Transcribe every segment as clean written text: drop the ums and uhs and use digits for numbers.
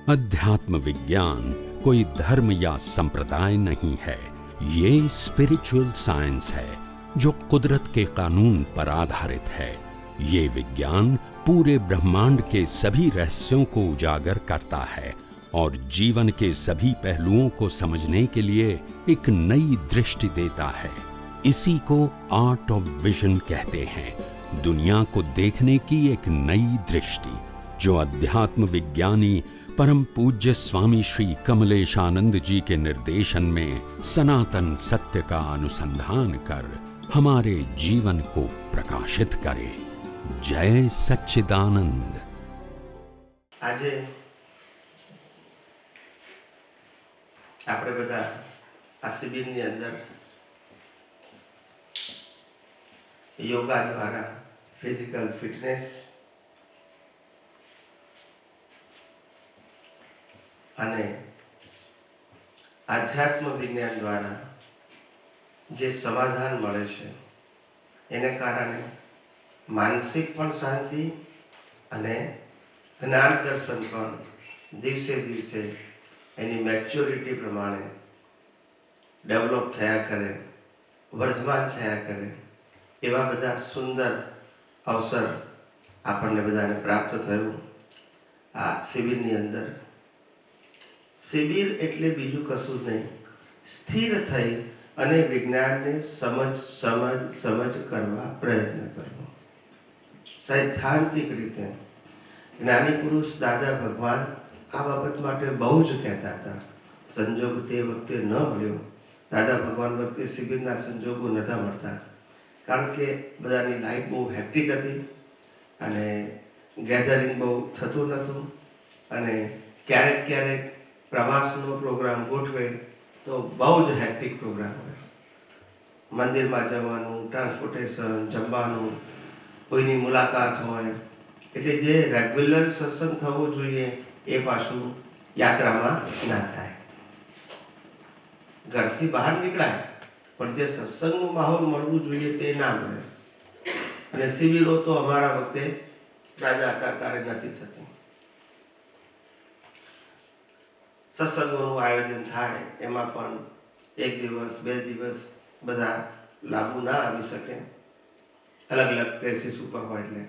अध्यात्म विज्ञान कोई धर्म या संप्रदाय नहीं है, ये स्पिरिचुअल साइंस है जो कुदरत के कानून पर आधारित है। ये विज्ञान पूरे ब्रह्मांड के सभी रहस्यों को उजागर करता है और जीवन के सभी पहलुओं को समझने के लिए एक नई दृष्टि देता है। इसी को आर्ट ऑफ विजन कहते हैं, दुनिया को देखने की एक नई दृष्टि, जो अध्यात्म विज्ञानी परम पूज्य स्वामी श्री कमलेशानंद जी के निर्देशन में सनातन सत्य का अनुसंधान कर हमारे जीवन को प्रकाशित करे। जय सच्चिदानंद। આજે આપણે બધા આ શિબિરની અંદર યોગા દ્વારા ફિઝિકલ ફિટનેસ અને આધ્યાત્મ વિજ્ઞાન દ્વારા જે સમાધાન મળે છે એને કારણે માનસિક પણ શાંતિ અને જ્ઞાન દર્શન પણ દિવસે દિવસે એની મેચ્યોરિટી પ્રમાણે ડેવલપ થયા કરે, વર્ધમાન થયા કરે, એવા બધા સુંદર અવસર આપણને બધાને પ્રાપ્ત થયું આ શિબિરની અંદર। શિબિર એટલે બીજું કશું નહીં, સ્થિર થઈ અને વિજ્ઞાનને સમજ કરવા પ્રયત્ન કરવો। સૈદ્ધાંતિક રીતે જ્ઞાની પુરુષ દાદા ભગવાન આ બાબત માટે બહુ જ કહેતા હતા। સંજોગ તે વખતે ન મળ્યો, દાદા ભગવાન વખતે શિબિરના સંજોગો નહોતા મળતા, કારણ કે બધાની લાઈફ બહુ હેક્ટિક હતી અને ગેધરિંગ બહુ થતું નહોતું અને ક્યારેક ક્યારેક પ્રવાસનો પ્રોગ્રામ ગોઠવે તો બહુ જ હેક્ટિક પ્રોગ્રામ હોય। મંદિરમાં જવાનું, ટ્રાન્સપોર્ટેશન, જમવાનું, કોઈની મુલાકાત હોય, એટલે જે રેગ્યુલર સત્સંગ થવો જોઈએ એ પાછું યાત્રામાં ના થાય। ઘરથી બહાર નીકળાય પણ જે સત્સંગનું માહોલ મળવું જોઈએ તે ના મળે। અને શિબિરો તો અમારા વખતે દાદા હતા ત્યારે નથી થતી। સત્સંગોનું આયોજન થાય એમાં પણ એક દિવસ બે દિવસ બધા લાભો ના આવી શકે, અલગ અલગ પ્લેસીસ ઉપર હોય એટલે।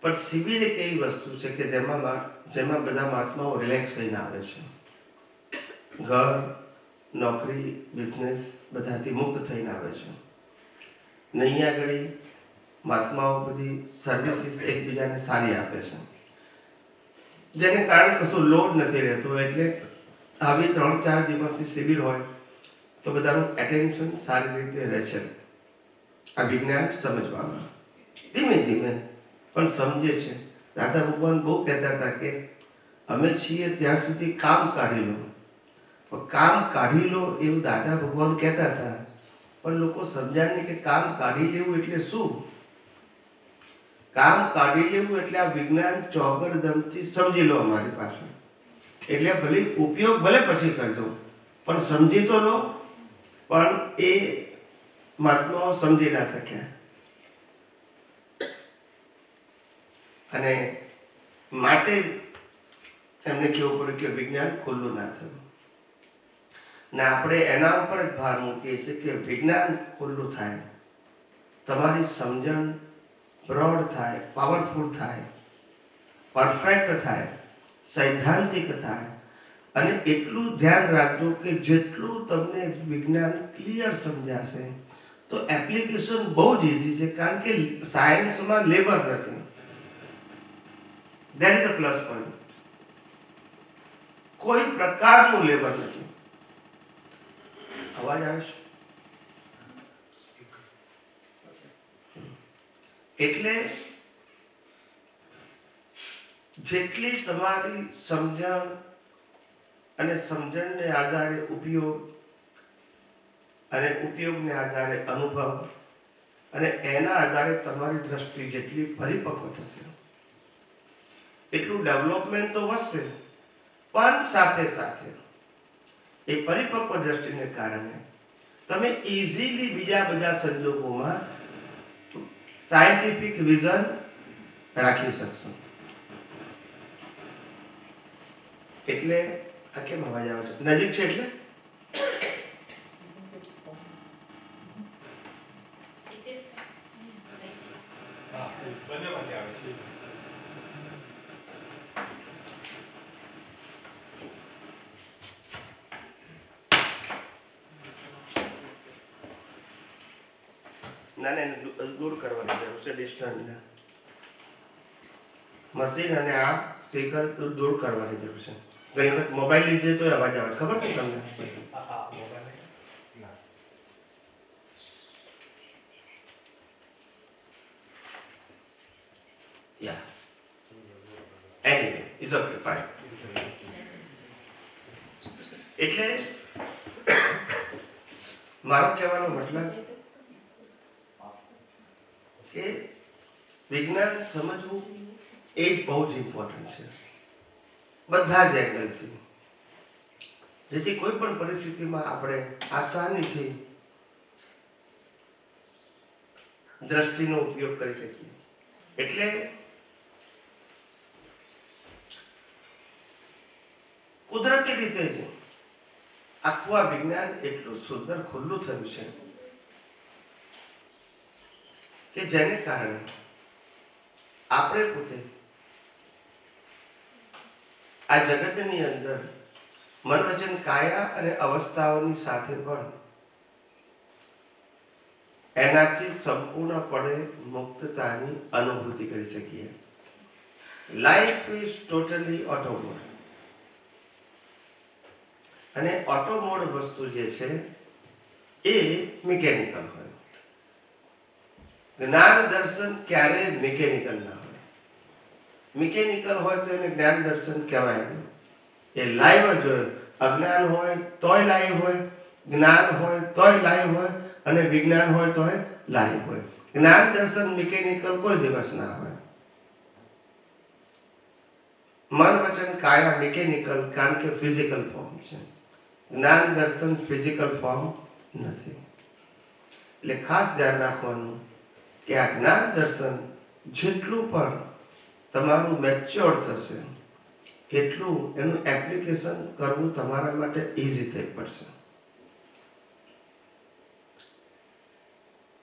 પણ શિબિર એક એવી વસ્તુ છે કે જેમાં બધા મહાત્માઓ રિલેક્સ થઈને આવે છે, ઘર, નોકરી, બિઝનેસ બધાથી મુક્ત થઈને આવે છે। નહીં આગળ મહાત્માઓ બધી સર્વિસીસ એકબીજાને સારી આપે છે, જેને કારણે કશું લોડ નથી રહેતો। એટલે આવી 3-4 દિવસની શિબિર હોય તો બધાનું એટેન્શન સારી રીતે રહે છે આ વિજ્ઞાન સમજવામાં। ધીમે ધીમે પણ સમજે છે। દાદા ભગવાન બહુ કહેતા હતા કે અમે છીએ ત્યાં સુધી કામ કાઢી લો, કામ કાઢી લો એવું દાદા ભગવાન કહેતા હતા, પણ લોકો સમજ્યા નહીં કે કામ કાઢી લેવું એટલે શું। કામ કાઢી લેવું એટલે આ વિજ્ઞાન ચોગરદમથી સમજી લો અમારી પાસે, એટલે ભલે ઉપયોગ ભલે પછી કરજો પણ સમજી તો લો। પણ એ મહાત્માઓ સમજી ના શક્યા અને માટે એમને કહેવું પડ્યું કે વિજ્ઞાન ખુલ્લું ના થયું ને આપણે એના ઉપર જ ભાર મૂકીએ છીએ કે વિજ્ઞાન ખુલ્લું થાય, તમારી સમજણ બ્રોડ થાય, પાવરફુલ થાય, પરફેક્ટ થાય, સૈદ્ધાંતિક થાય। અને એટલું ધ્યાન રાખજો કે જેટલું તમને વિજ્ઞાન ક્લિયર સમજાશે તો એપ્લિકેશન બહુ જ ઇઝી છે, કારણ કે સાયન્સમાં લેબર નથી। That is a plus point. કોઈ પ્રકારનું લેબર નથી। અવાજ આવે છે? એટલે જેટલી તમારી સમજણ અને સમજણને આધારે ઉપયોગ અને ઉપયોગને આધારે અનુભવ અને એના આધારે તમારી દ્રષ્ટિ જેટલી પરિપક્વ થશે એટલું ડેવલપમેન્ટ તો વધશે, પણ સાથે સાથે એ પરિપક્વ દ્રષ્ટિને કારણે તમે ઇઝીલી બીજા બધા સંજોગોમાં સાયન્ટિફિક વિઝન રાખી શકશો। એટલે આ કેમ અવાજ આવે છે? નજીક છે એટલે ના ના એને દૂર કરવાની જરૂર છે. ડિસ્ટન્સ મશીન અને આ સ્પીકર દૂર કરવાની જરૂર છે. ઘણી વખત મોબાઈલ લીધે તો અવાજ આવે ખબર છે તમને? યા એનીવે ઇટ્સ ઓકે ફાઇન. એટલે મારો કહેવાનો મતલબ કે વિજ્ઞાન સમજવું એ બહુ જ ઇમ્પોર્ટન્ટ છે બધા જ એંગલથી, જેથી કોઈ પણ પરિસ્થિતિમાં આપણે આસાનીથી દ્રષ્ટિનો ઉપયોગ કરી શકીએ. એટલે કુદરતી રીતે જ આખું આ વિજ્ઞાન એટલું સુંદર ખુલ્લું થયું છે કે જેને કારણે આપણે પોતે આ જગતની અંદર મન વચન કાયા અને અવસ્થાઓની સાથે પણ એનાથી સંપૂર્ણપણે મુક્તતાની અનુભૂતિ કરી શકીએ. Life is totally auto mode. અને ઓટો મોડ વસ્તુ જે છે એ મિકેનિકલ હોય. જ્ઞાન દર્શન ક્યારેય મિકેનિકલ ના હોય. મિકેનિકલ હોય તો એને જ્ઞાન દર્શન કહેવાય નહીં. એ લાઈવ જ હોય. અજ્ઞાન હોય તોય લાઈવ હોય, જ્ઞાન હોય તોય લાઈવ હોય, અને વિજ્ઞાન હોય તોય લાઈવ હોય. જ્ઞાન દર્શન મિકેનિકલ કોઈ દિવસ ના હોય. મન વચન કાયા મિકેનિકલ, કારણ કે ફિઝિકલ ફોર્મ છે. જ્ઞાન દર્શન ફિઝિકલ ફોર્મ નથી. એટલે ખાસ ધ્યાન રાખવાનું કે આ જ્ઞાન દર્શન જેટલું પણ તમારું મેચ્યોર થશે એટલું એનું એપ્લિકેશન કરવું તમારા માટે ઈઝી થઈ પડશે.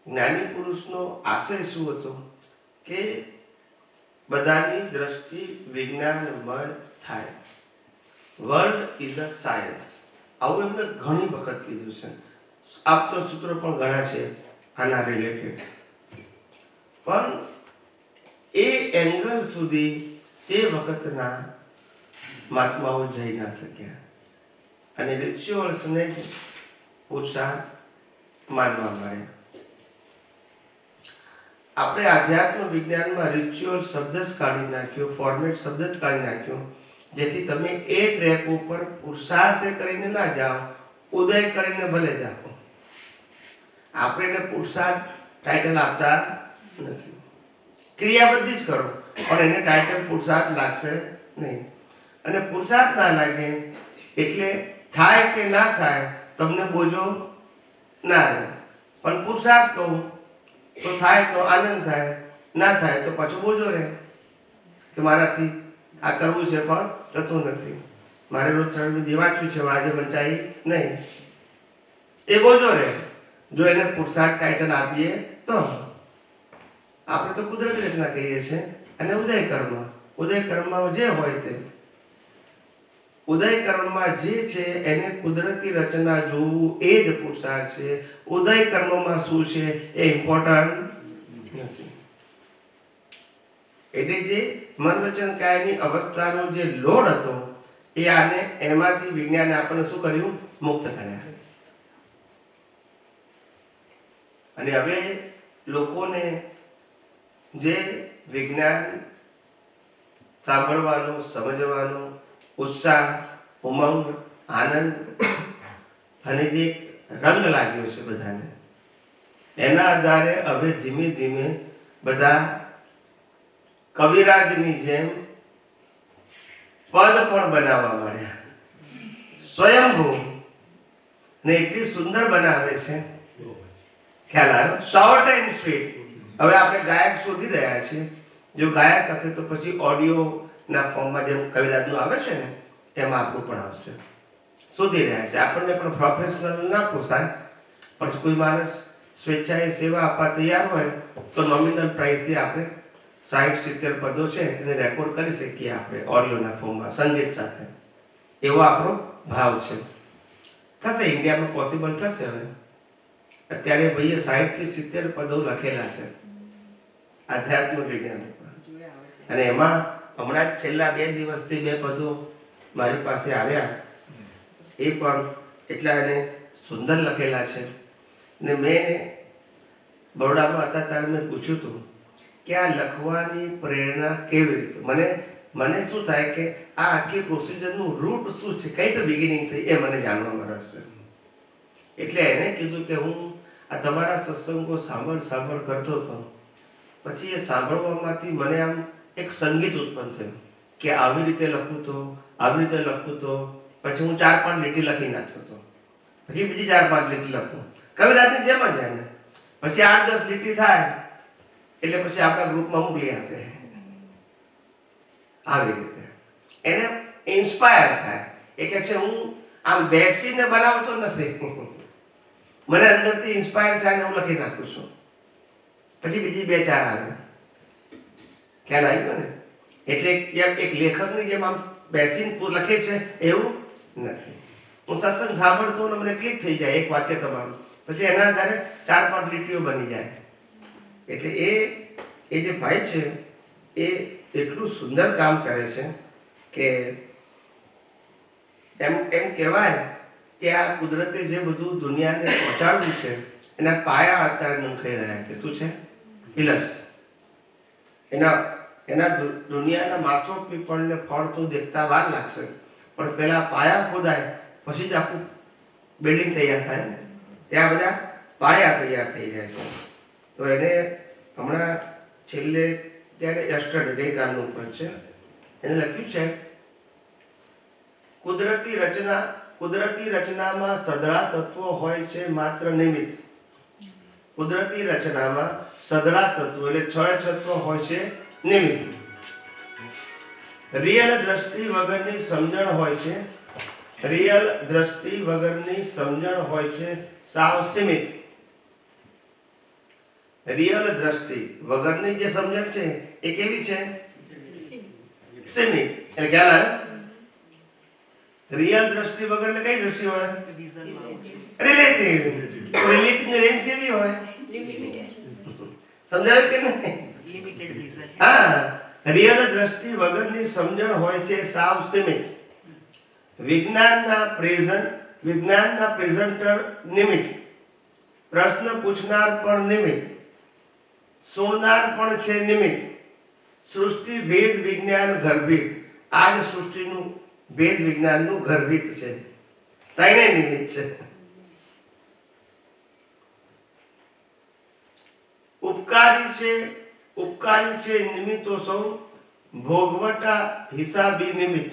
જ્ઞાની પુરુષનો આશય શું હતો કે બધાની દ્રષ્ટિ વિજ્ઞાનમય થાય. World is a science. આવું એમને ઘણી વખત કીધું છે. આપ તો સૂત્રો પણ ઘણા છે આના રિલેટેડ, પણ એ એંગલ સુધી તે વખતના મહાત્માઓ જઈ ના શક્યા અને રિચ્યુઅલ્સને જ પુરુષાર્થ માનવામાં આવ્યા. આપણે આધ્યાત્મ વિજ્ઞાનમાં રિચ્યુઅલ શબ્દ જ કાઢી નાખ્યો, ફોર્મેટ શબ્દ જ કાઢી નાખ્યો, જેથી તમે એ ટ્રેક ઉપર પુરુષાર્થ કરીને ના જાઓ, ઉદય કરીને ભલે જાઓ. આપણે એને પુરુષાર્થ ટાઇટલ આપતા નથી. ક્રિયા બધી જ કરો પણ એને ટાઇટલ પુરુષાર્થ લાગશે નહીં. અને પુરુષાર્થ ના લાગે એટલે થાય કે ના થાય તમને બોજો ના રહે. પણ પુરુષાર્થ કહું તો થાય તો આનંદ થાય, ના થાય તો પાછો બોજો રહે કે મારાથી આ કરવું છે પણ થતું નથી, મારે રોજ ચરણની વાંચ્યું છે આજે વંચાઈ નહીં, એ બોજો રહે. જો એને પુરુષાર્થ ટાઇટલ આપીએ તો આપણે તો કુદરતી રચના કહીએ છીએ અને ઉદય કર્મ. ઉદય કર્મમાં જે હોય તે ઉદય કર્મમાં જે છે એને કુદરતી રચના જોવું એ જ પુરુષાર્થ છે. ઉદય કર્મમાં શું છે એ ઇમ્પોર્ટન્ટ નથી. એટલે જે મન વચન કાયની અવસ્થાનો જે લોડ હતો એ આને એમાંથી વિજ્ઞાને આપણને શું કર્યું? મુક્ત કર્યા. અને હવે લોકોને જે વિજ્ઞાન સાંભળવાનો, સમજવાનો ઉત્સાહ, ઉમંગ, આનંદ અને જે રંગ લાગ્યો છે બધાને, એના આધારે હવે ધીમે ધીમે બધા કવિરાજની જેમ પદ પણ બનાવવા માંડ્યા. સ્વયંભૂ ને એટલી સુંદર બનાવે છે, ખ્યાલ આવ્યો? Short and sweet. હવે આપણે ગાયક શોધી રહ્યા છીએ. જો ગાયક હશે તો પછી ઓડિયો ના ફોર્મમાં જેમ કવિરાજનું આવે છે ને એમ આપણું પણ આવશે. શોધી રહ્યા છે. આપણને પણ પ્રોફેશનલ ના પોસાય, પણ કોઈ માણસ સ્વેચ્છાએ સેવા આપવા તૈયાર હોય તો નોમિનલ પ્રાઇસે આપણે 60-70 પદો છે એને રેકોર્ડ કરી શકીએ આપણે ઓડિયોના ફોર્મમાં સંગીત સાથે. એવો આપણો ભાવ છે. થશે, ઇન્ડિયામાં પોસિબલ થશે. હવે અત્યારે ભાઈએ 60-70 પદો લખેલા છે આધ્યાત્મ વિજ્ઞાન અને એમાં હમણાં જ છેલ્લા 2 દિવસથી 2 પદો મારી પાસે આવ્યા. એ પણ એટલા એને સુંદર લખેલા છે. ને મેં બરોડામાં હતા ત્યારે મેં પૂછ્યું હતું કે આ લખવાની પ્રેરણા કેવી રીતે મને શું થાય કે આ આખી પ્રોસિજરનું રૂટ શું છે, કઈ તો બિગિનિંગ થઈ, એ મને જાણવામાં રસ છે. એટલે એને કીધું કે હું આ તમારા સત્સંગો સાંભળ કરતો હતો. પછી એ સાંભળવામાંથી મને આમ એક સંગીત ઉત્પન્ન થયું કે આવી રીતે લખું તો, આવી રીતે લખું તો. પછી હું 4-5 લીટી લખી નાખતો હતો, પછી બીજી 4-5 લીટી લખું, કવિરાજની જેમ જ એને. પછી 8-10 લીટી થાય એટલે પછી આપણા ગ્રુપમાં મોકલી આપે. આવી રીતે એને ઇન્સ્પાયર થાય. એ કહે છે હું આમ બેસીને બનાવતો નથી, મને અંદરથી ઇન્સ્પાયર થાય ને હું લખી નાખું છું. પછી બીજી 2-4 આવે. ખ્યાલ આવ્યો ને? એટલે એક લેખકની જેમ આમ બેસીને લખે છે એવું નથી. હું સત્સંગ સાંભળતો ને મને ક્લિક થઈ જાય એક વાક્ય તમારું, પછી એના આધારે 4-5 લીટીઓ બની જાય. એટલે એ જે ભાઈ છે એ એટલું સુંદર કામ કરે છે કે એમ કહેવાય કે આ કુદરતે જે બધું દુનિયાને પહોંચાડ્યું છે એના પાયા અત્યારે નંખાઈ રહ્યા છે. શું છે? પિલર્સ. એના દુનિયાના માસો પીપળને ફળ તો દેખતા વાર લાગશે, પણ પેલા પાયા ખોદાય પછી જ આખું બિલ્ડિંગ તૈયાર થાય ને. ત્યાં બધા પાયા તૈયાર થઈ જાય છે. તો એને હમણાં છેલ્લે ત્યારે યસ્ટરડે ગઈકાલનું ઉપર છે, એને લખ્યું છે કુદરતી રચનામાં સદળા તત્વો હોય છે માત્ર નિમિત્ત. કુદરતી રચનામાં સદળા તત્વો એટલે 6 તત્વો હોય છે નિમિત્ત. રિયલ દ્રષ્ટિ વગરની સમજણ હોય છે, રિયલ દ્રષ્ટિ વગરની સમજણ હોય છે સાવ સીમિત. રિયલ દ્રષ્ટિ વગરની જે સમજણ છે એ કેવી છે? સીમિત. એટલે ખ્યાલ આવ્યો? રિયલ દ્રષ્ટિ વગર એટલે કઈ દ્રષ્ટિ હોય? રિલેટિવ. રિલેટિવની રેન્જ કેવી હોય? સમજાયું કે નહીં? હા, રિયલ દ્રષ્ટિ વગરની સમજણ હોય છે સાવ સીમિત. વિજ્ઞાનના પ્રેઝન્ટર નિમિત્ત, પ્રશ્ન પૂછનાર પણ નિમિત્ત, સુણનાર પણ છે નિમિત્ત. સૃષ્ટિ ભેદ વિજ્ઞાન ગર્ભિત. આ જ સૃષ્ટિનું ભેદ વિજ્ઞાનનું ગર્ભિત છે. ત્રણે નિમિત્ત છે. ઉપકારી છે નિમિત્તો સૌ, ભોગવટા હિસાબી નિમિત્ત.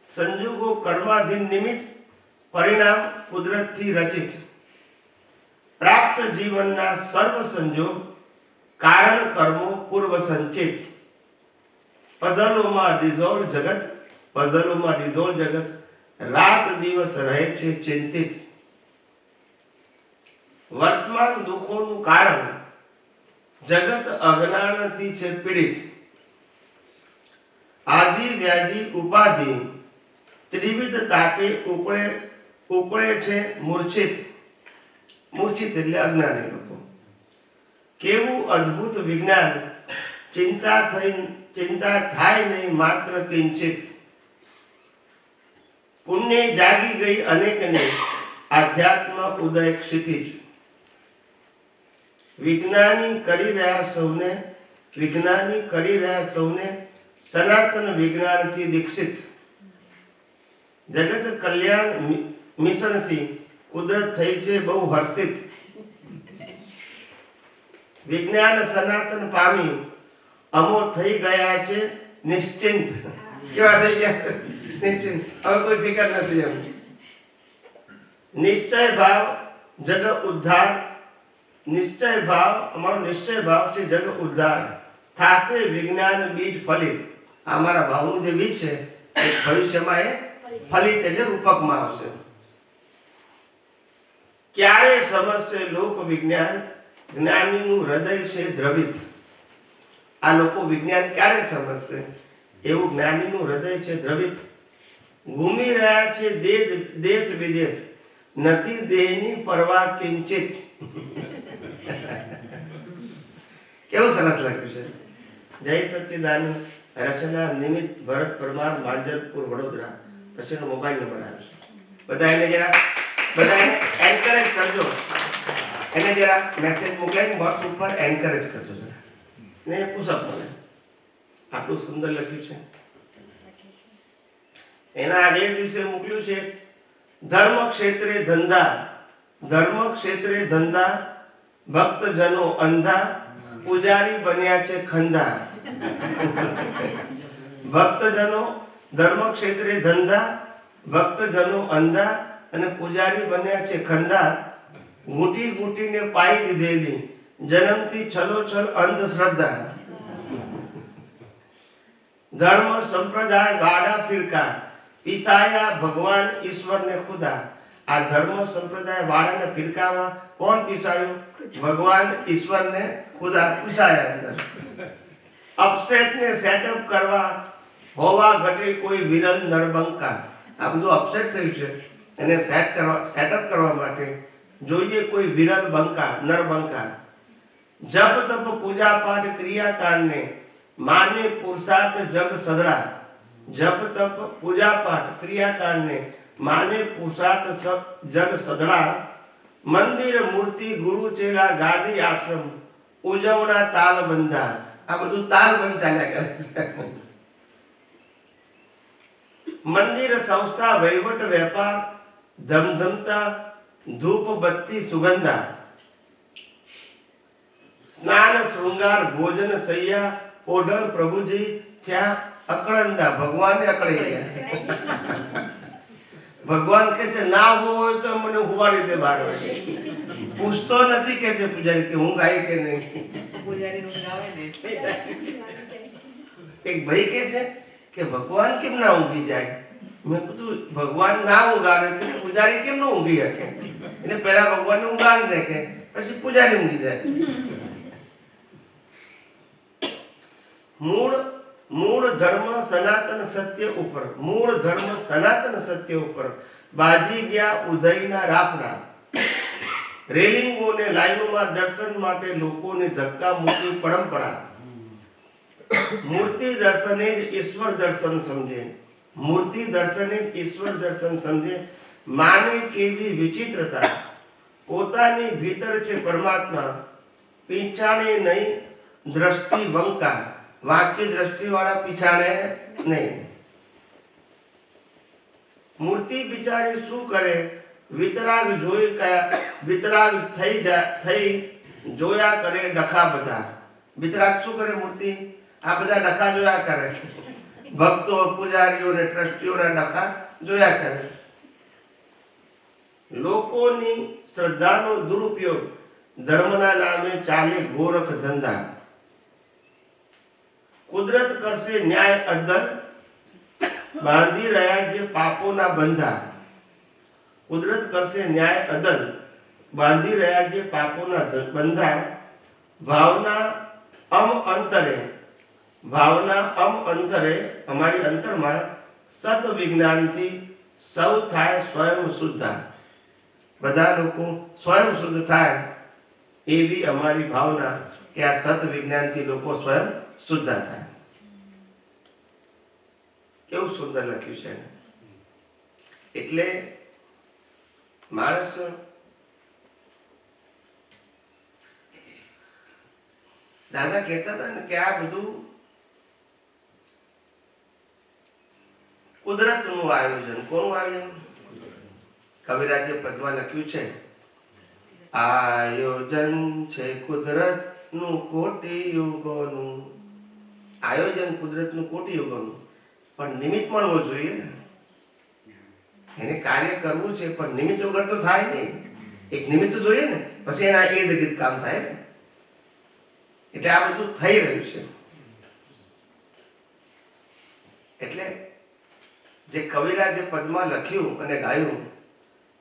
સંજોગો કર્માધીન નિમિત્ત, પરિણામ કુદરતથી રચિત. પ્રાપ્ત જીવનના સર્વ સંજોગ, કારણ કર્મો પૂર્વ સંચિત. પઝલોમાં ડિઝોલ્વ જગત, રાત દિવસ રહે છે ચિંતિત. વર્તમાન દુઃખોનું કારણ, જગત અજ્ઞાનથી છે પીડિત. આદિ વ્યાધિ ઉપાધિ, ત્રિવિધ તાપે ઉકળે છે મૂર્છિત. મૂર્છિત એટલે અજ્ઞાની લોકો. કેવું અદ્ભુત વિજ્ઞાન, ચિંતા થાય નહીં માત્ર કિંચિત. પુણ્ય જાગી ગઈ અનેકને, આધ્યાત્મ ઉદય ક્ષિતિજ. વિજ્ઞાની કરી રહ્યા સૌને સનાતન વિજ્ઞાનથી દીક્ષિત. જગત કલ્યાણ મિશનથી કુદરત થઈ છે બહુ હર્ષિત. વિજ્ઞાન સનાતન પામી, અમો થઈ ગયા છે નિશ્ચિંત. કેવા થઈ ગયા? નિશ્ચિંત. હવે કોઈ ફિકર નથી. એમ નિશ્ચય ભાવ જગ ઉદ્ધાર. અમારો નિશ્ચય ભાવ છે જગ ઉદ્ધાર. થાશે વિજ્ઞાન બીજ ફલિત. અમારા ભાવનું જે બીજ છે ભવિષ્યમાં એ ફલિત એટલે રૂપકમાં આવશે. ક્યારે સમજશે લોક વિજ્ઞાન, જ્ઞાનીનું હૃદય છે દ્રવિત. આ લોકો વિજ્ઞાન ક્યારે સમજશે? એવું જ્ઞાનીનું હૃદય છે દ્રવિત. ઘૂમી રહ્યા છે દેશ વિદેશ, નથી દેહની પરવા કિંચિત. કેવું સરસ લખ્યું છે. જય સચ્ચિદાનંદ. રચના નિમિત્ત ભરત પરમાર, માંજલપુર, વડોદરા. પછીનો મોબાઈલ નંબર આવે છે. બધા એને એન્કરેજ કરજો. એને જરા મેસેજ મોકલાઈને વોટ્સએપ ઉપર એન્કરેજ કરજો જરા, ને પુશઅપ મળે. આટલું સુંદર લખ્યું છે. એના આગલે દિવસે મોકલ્યું છે, ધર્મ ક્ષેત્રે ધંધા, ધર્મ ક્ષેત્રે ધંધા, ભક્તજનો અંધા, પૂજારી બન્યા છે ખંધા. ભક્તજનો ધર્મ ક્ષેત્રે ધંધા, ભક્તજનો અંધા અને પૂજારી બન્યા છે ખંધા. ઘૂંટી ઘૂંટીને પાઈ દીધેલી જન્મથી છલોછલ અંધશ્રદ્ધા. ધર્મ સંપ્રદાય વાડા ફિરકા, પીસાયા ભગવાન ઈશ્વરને ખુદા. આ ધર્મ સંપ્રદાય વાડાના ફિરકામાં કોણ પીસાયું? ભગવાન ઈશ્વરને ખુદા પીસાયા અંદર. અપસેટને સેટઅપ કરવા હોવા ઘટે કોઈ વિરલ નરબંકા. આ બધું અપસેટ થયું છે, એને સેટઅપ કરવા માટે જોઈએ કોઈ વિરલ બંકા, નરબંકા. જપ તપ પૂજા પાઠ ક્રિયાકાંડને માને પુરુષાર્થ જગ સદડા. જપ તપ પૂજા પાઠ ક્રિયાકાંડને માને પુરુષાર્થ જગ સદડા. મંદિર મૂર્તિ ગુરુ ચેલા ગાદી આશ્રમ, ઉજવણા તાલ બંધા. આ બધું તાલ બંધ ચાલ્યા કરે છે. મંદિર સંસ્થા વહીવટ વેપાર, ધમધમતા ધૂપ બત્તી સુગંધા. સ્નાન શૃંગાર ભોજન સૈયા, ઓઢણ પ્રભુજી થયા અકળંદા. ભગવાનને અકળી ગયા. ભગવાન કે છે ના હોય તો મને હુવાડી દે બહાર. પૂછતો નથી કે છે પૂજારી કે ઊંઘ આવી કે નહીં. એક ભાઈ કે છે કે ભગવાન કેમ ના ઊંઘી જાય? મેં કીધું ભગવાન ના ઊંઘાડે તો પૂજારી કેમ ન ઊંઘી શકે? એટલે પહેલા ભગવાનને ઊંઘાડી નાખે, પછી પૂજારી ઊંઘી જાય. મૂળ ધર્મ સનાતન સત્ય ઉપર, મૂળ ધર્મ સનાતન સત્ય ઉપર બાજી ગયા ઉદયના રાપડા. રેલિંગોને લાઈનોમાં દર્શન માટે લોકોને ધક્કા મૂકી પરંપરા. મૂર્તિ દર્શને જ ઈશ્વર દર્શન સમજે, મૂર્તિ દર્શને જ ઈશ્વર દર્શન સમજે. માને કેવી વિચિત્રતા, પોતાની ભીતર છે પરમાત્મા, પીછાણે નહીં દ્રષ્ટિ વંકા. વાંકી દ્રષ્ટિ વાળા પીછાણે નહીં. મૂર્તિ બિચારી શું કરે? વિતરાગ જોઈ કયા વિતરાગ થઈ જોયા કરે ડખા બધા. વિતરાગ શું કરે? મૂર્તિ આ બધા ડખા જોયા કરે. ભક્તો પૂજારીઓ ને ટ્રસ્ટીઓના ડખા જોયા કરે. લોકોની શ્રદ્ધાનો દુરુપયોગ, ધર્મના નામે ચાલે ગોરખ ધંધા. કુદરત કરશે ન્યાય અદલ, બાંધી રહ્યા જે પાપોના બંધા. કુદરત કરશે ન્યાય અદલ, બાંધી રહ્યા જે પાપોના બંધા. ભાવના અંતરે અમારી અંતરમાં સત વિજ્ઞાનથી સૌ થાય સ્વયં શુદ્ધા. બધા લોકો સ્વયં શુદ્ધ થાય એવી અમારી ભાવના કે આ સત વિજ્ઞાનથી લોકો સ્વયં શુદ્ધ થાય. કેવું સુંદર લખ્યું છે. એટલે માણસ દાદા કહેતા હતા ને કે આ બધું કુદરતનું આયોજન. કોનું આયોજન? કવિરાજે પદમાં લખ્યું છે, આયોજન છે કુદરતનું કોટી યુગોનું. આયોજન કુદરતનું કોટી યુગોનું, પણ નિમિત્ત મળવો જોઈએ ને. એને કાર્ય કરવું છે પણ નિમિત્ત વગર તો થાય નહીં. એક નિમિત્ત જોઈએ ને, પછી એના એ દગીત કામ થાય ને. એટલે આ બધું થઈ રહ્યું છે. એટલે જે કવિરાજે પદમાં લખ્યું અને ગાયું,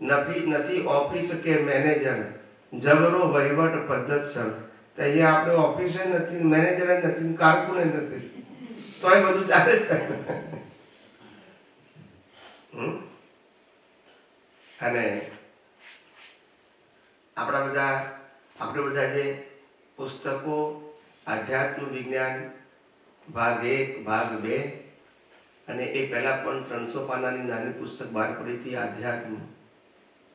નથી ઓફિસ કે મેનેજર, જબરો વહીવટ પદ્ધતસર. તો અહીંયા આપણે ઓફિસે નથી, મેનેજર નથી, કારકુને નથી, તોય બધું ચાલે છે. અને આપણે બધા જે પુસ્તકો આધ્યાત્મ વિજ્ઞાન ભાગ 1 ભાગ 2 અને એ પહેલા પણ 300 પાનાની નાની પુસ્તક બહાર પડી હતી આધ્યાત્મ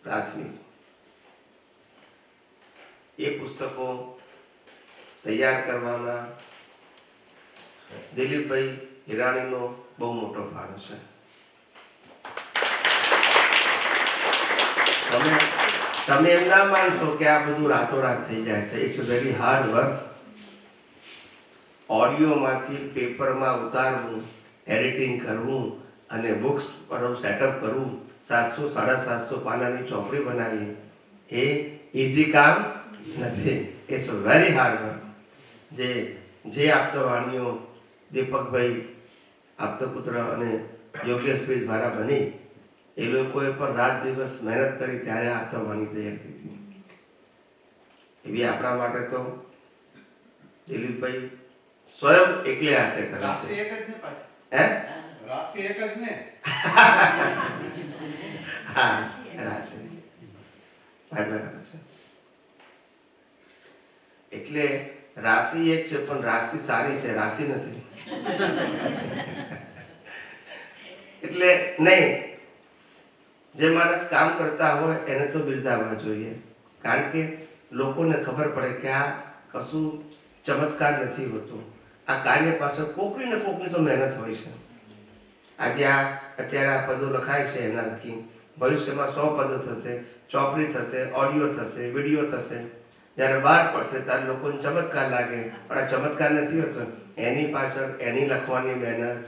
પ્રાથમિક, એ પુસ્તકો તૈયાર કરવામાં દિલીપભાઈ હિરાણીનો બહુ મોટો ફાળો છે. તમે એમ ના માનશો કે આ બધું રાતોરાત થઈ જાય છે. It's very hard work. ઓડિયોમાંથી પેપરમાં ઉતારવું, એડિટિંગ કરવું અને બુક્સ પર સેટઅપ કરવું, 700-750 પાનાની ચોપડી બનાવી, એ ઇઝી કામ નથી. It's very hard work. જે આપતવાણીઓ દીપકભાઈ આપતપુત્ર અને યોગેશભાઈ દ્વારા બની, એ લોકોએ પણ રાત દિવસ મહેનત કરી ત્યારે આપતવાણી તૈયાર થઈ હતી. એવી આપણા માટે તો દિલીપભાઈ સ્વયં એકલે હાથે કરે છે. હા, રાશિ એટલે રાશિ એક છે, પણ રાશિ સારી છે, રાશિ નથી. એટલે નહીં, જે માણસ કામ કરતા હોય એને તો બિરદાવવા જોઈએ, કારણ કે લોકોને ખબર પડે કે આ કશું ચમત્કાર નથી હોતો. આ કાર્ય પાછળ કોકની ને કોકની તો મહેનત હોય છે. આજે અત્યારે આ પદો લખાય છે, એનાથી ભવિષ્યમાં 100 પદો થશે, ચોપડી થશે, ઓડિયો થશે, વિડીયો થશે. જ્યારે બહાર પડશે ત્યારે લોકોને ચમત્કાર લાગે, પણ આ ચમત્કાર નથી હોતો. એની પાછળ એની લખવાની મહેનત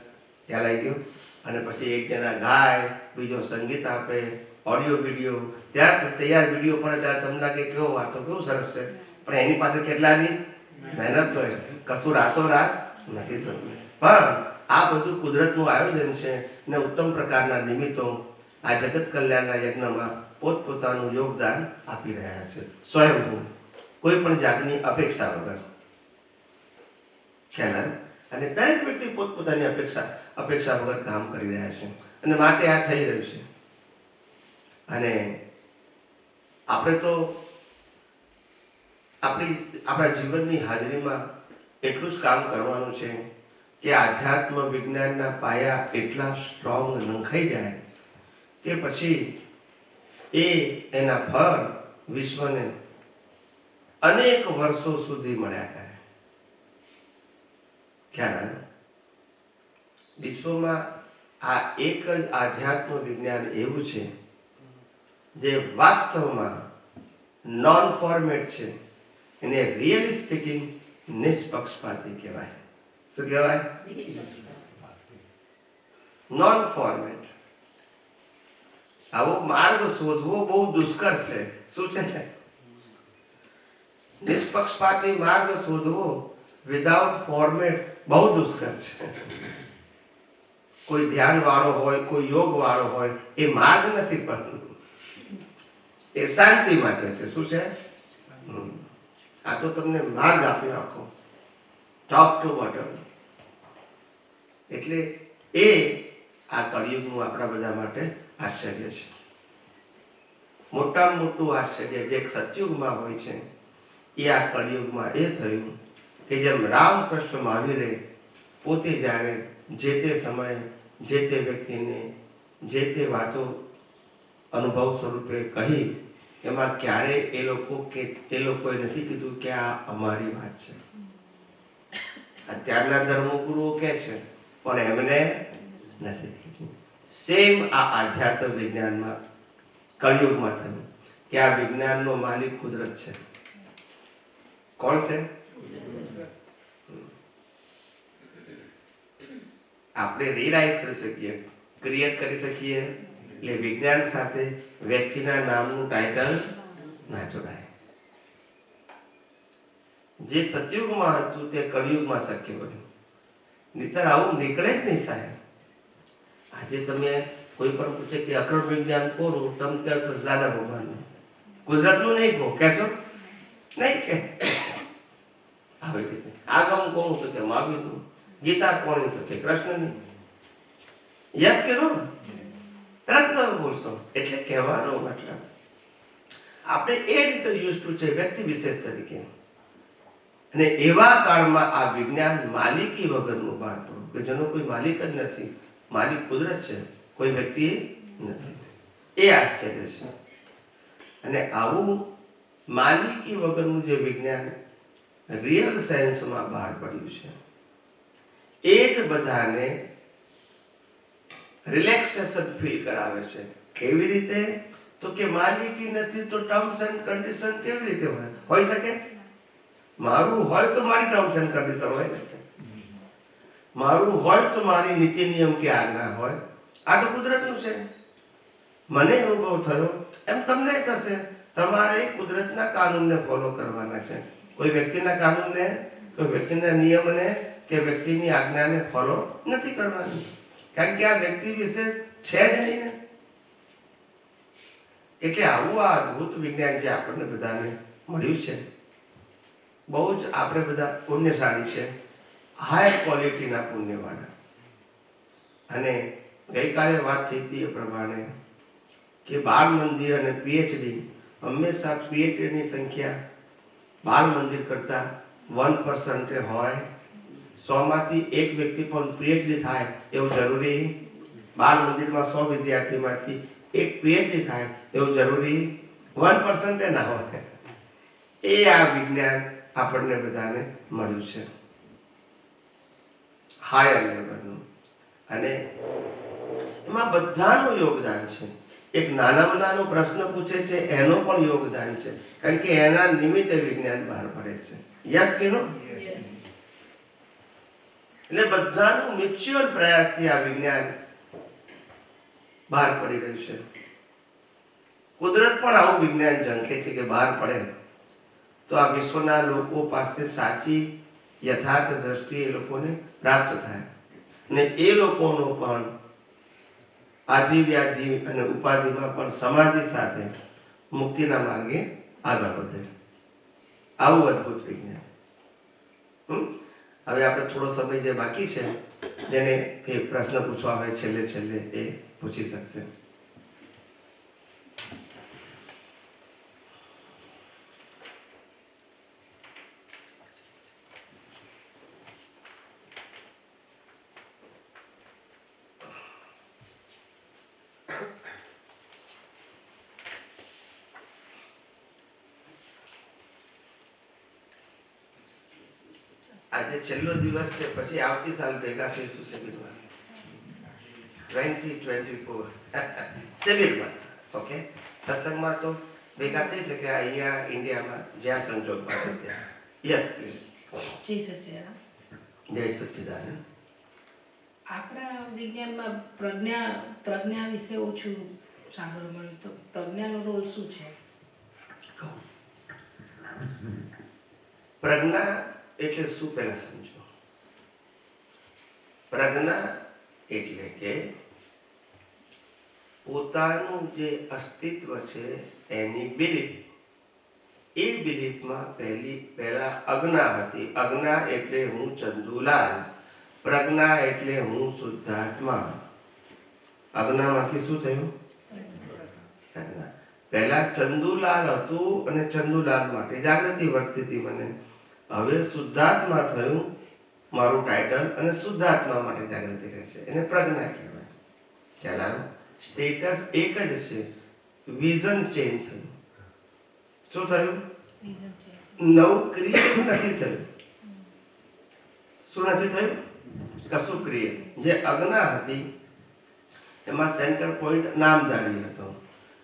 ત્યાં લાગી ગયો. અને પછી એક જણા ગાય, બીજો સંગીત આપે, ઓડિયો વિડીયો, ત્યાર તૈયાર વિડીયો પડે ત્યારે તમને લાગે કેવો વાતો કેવું સરસ છે, પણ એની પાછળ કેટલાની મહેનત હોય. કશું રાતોરાત નથી થતું. પણ આ બધું કુદરતનું આયોજન છે ને ઉત્તમ પ્રકારના નિમિત્તો આ જગત કલ્યાણના યજ્ઞમાં પોતપોતાનું યોગદાન આપી રહ્યા છે, સ્વયંભૂ, કોઈ પણ જાતની અપેક્ષા વગર. ખ્યાલ? અને દરેક વ્યક્તિ પોતપોતાની અપેક્ષા વગર કામ કરી રહ્યા છે અને માટે આ થઈ રહ્યું છે. અને આપણે તો આપણા જીવનની હાજરીમાં એટલું જ કામ કરવાનું છે કે આધ્યાત્મ વિજ્ઞાનના પાયા એટલા સ્ટ્રોંગ નંખાઈ જાય કે પછી એના ફળ વિશ્વને અનેક વર્ષો સુધી મળ્યા કરે. ખ્યાલ? વિશ્વમાં આ એક જ આધ્યાત્મ વિજ્ઞાન એવું છે જે વાસ્તવમાં નોન ફોર્મેટ છે. એને રિયલી સ્પીકિંગ નિષ્પક્ષપાતી કહેવાય. શું કહેવાય? Non format. આવો માર્ગ શોધવો બહુ દુષ્કર છે. શું છે? નિષ્પક્ષપાતી માર્ગ શોધવો વિધાઉટ ફોર્મેટ બહુ દુષ્કર છે. કોઈ ધ્યાન વાળો હોય, કોઈ યોગ વાળો હોય, એ માર્ગ નથી, પણ એ શાંતિ માટે છે. શું છે? આ તો તમને માર્ગ આપ્યો આખો, ટોપ ટુ બોટમ. એટલે એ આ કળિયુગનું આપણા બધા માટે આશ્ચર્ય છે. મોટામાં મોટું આશ્ચર્ય જે સતયુગમાં હોય છે એ આ કળિયુગમાં એ થયું કે જેમ રામકૃષ્ણ મહાવીરે પોતે જ્યારે જે તે સમયે જે તે વ્યક્તિને જે તે વાતો અનુભવ સ્વરૂપે કહી, એમાં ક્યારે એ લોકોએ નથી કીધું કે આ અમારી વાત છે. અત્યારના ધર્મગુરુઓ કહે છે, પણ એમને નથી કીધું. સેમ આ આધ્યાત્મ વિજ્ઞાનમાં કળિયુગમાં થયું કે આ વિજ્ઞાનનો માલિક કુદરત છે. કોણ છે? આપણે રિયલાઇઝ કરી શકીએ, ક્રિએટ કરી શકીએ. એટલે વિજ્ઞાન સાથે વ્યક્તિના નામનું ટાઇટલ ના જોડાય. જે સતયુગમાં હતું તે કળિયુગમાં શક્ય બન્યું. નહીતર આવું નીકળે જ નહીં સાહેબ. આજે તમે કોઈ પણ પૂછે કે અક્રમ વિજ્ઞાન કોનું, તમે કહો તો દાદા ભગવાનનું. કુદરતનું નહીં કહો, કહેશો નહીં કે આવી રીતે. આગમ કોનું તો કે મહાવીરનું. ગીતા કોની તો કે કૃષ્ણની. યસ કે નો? તરત તમે બોલશો. એટલે કહેવાનો મતલબ આપણે એ રીતે યુઝ ટુ છે વ્યક્તિ વિશેષ તરીકે. અને એવા કાળમાં આ વિજ્ઞાન માલિકી વગરનું બહાર પડ્યું કે જેનો કોઈ માલિક જ નથી. માલિક કુદરત છે, કોઈ વ્યક્તિ નથી. એ આશ્ચર્ય છે. અને આવું માલિકી વગરનું જે વિજ્ઞાન રિયલ સાયન્સમાં બહાર પડ્યું છે, એ જ બધાને રિલેક્સેશન ફીલ કરાવે છે. કેવી રીતે? તો કે માલિકી નથી તો ટર્મ્સ એન્ડ કન્ડિશન કેવી રીતે હોઈ શકે? મારું હોય તો મારી ટર્મ્સ એન્ડ કન્ડિશન હોય ને, મારું હોય તો મારી નીતિ નિયમ કે આજ્ઞા હોય. આ તો કુદરતનું છે. મને અનુભવ થયો એમ તમને થશે. તમારે કુદરતના કાનૂનને ફોલો કરવાના છે. કોઈ વ્યક્તિના કાનૂનને, કોઈ વ્યક્તિના નિયમને કે વ્યક્તિની આજ્ઞાને ફોલો નથી કરવાની. કારણ કે આ વ્યક્તિ વિશેષ છે જ નહીં ને. એટલે આવું આ અદ્ભુત વિજ્ઞાન જે આપણને બધાને મળ્યું છે, બહુ જ આપણે બધા પુણ્યશાળી છે, હાઈ ક્વોલિટીના પુણ્યવાળા. અને ગઈકાલે વાત થઈ હતી એ પ્રમાણે કે બાળ મંદિર અને પીએચડી, હંમેશા પીએચડીની સંખ્યા બાળ મંદિર કરતાં 1% હોય. 100માંથી એક વ્યક્તિ પણ પીએચડી થાય એવું જરૂરી? બાળ મંદિરમાં 100 વિદ્યાર્થીમાંથી એક પીએચડી થાય એવું જરૂરી? 1% ના હોય. એ આ વિજ્ઞાન આપણને બધાને મળ્યું છે, હાયર લેવલનું. અને એમાં બધાનું યોગદાન છે. એક નાનામાં નાનો પ્રશ્ન પૂછે છે એનો પણ યોગદાન છે, કારણ કે એના નિમિત્તે વિજ્ઞાન બહાર પડે છે. યસ કે નો? એટલે બધાનું મ્યુચ્યુઅલ પ્રયાસથી આ વિજ્ઞાન બહાર પડી રહ્યું છે. કુદરત પણ આવું વિજ્ઞાન ઝંખે છે કે બહાર પડે તો આ વિશ્વના લોકો પાસે સાચી યથાર્થ દ્રષ્ટિ એ લોકોને પ્રાપ્ત થાય, અને એ લોકોનો પણ આધિ વ્યાધિ અને ઉપાધિમાં પણ સમાધિ સાથે મુક્તિના માર્ગે આગળ વધે. આવું અદ્ભુત વિજ્ઞાન. હવે આપણે થોડો સમય જે બાકી છે, જેને કંઈ પ્રશ્ન પૂછવા હોય છેલ્લે છેલ્લે એ પૂછી શકશે. આજે છેલ્લો દિવસ છે, પછી આવતી સાલ ભેગા થઈશું શિબિરમાં 2024 શિબિરમાં. ઓકે, સત્સંગમાં તો ભેગા થઈ શકે અહીંયા ઇન્ડિયામાં જ્યાં સંજોગ મળે ત્યાં. Yes please. જય સચ્ચિદાનંદ. જય સચ્ચિદાનંદ. આપણા વિજ્ઞાનમાં પ્રજ્ઞા વિશે ઓછું સાંભળવા મળ્યું, તો પ્રજ્ઞાનો રોલ શું છે? પ્રજ્ઞા એટલે શું પહેલા સમજો. પ્રજ્ઞા એટલે કે પોતાનું જે અસ્તિત્વ છે એની બિલીફ. એ બિલીફમાં પહેલા અજ્ઞા હતી. અજ્ઞા એટલે હું ચંદુલાલ, પ્રજ્ઞા એટલે હું શુદ્ધાત્મા. અજ્ઞામાંથી શું થયું? પહેલા ચંદુલાલ હતું અને ચંદુલાલ માટે જાગૃતિ વર્તી હતી મને. હવે શુદ્ધાત્મા થયું મારું ટાઇટલ, અને શુદ્ધાત્મા માટે જાગૃતિ રહેશે. એને પ્રજ્ઞા કહેવાય. ખ્યાલ આવ્યો? સ્ટેટસ એક જ છે, વિઝન ચેન્જ થયું. શું થયું? નવું ક્રિએટ નથી થયું. શું નથી થયું? કશું ક્રિએટ. જે અજ્ઞા હતી એમાં સેન્ટર પોઈન્ટ નામધારી હતો,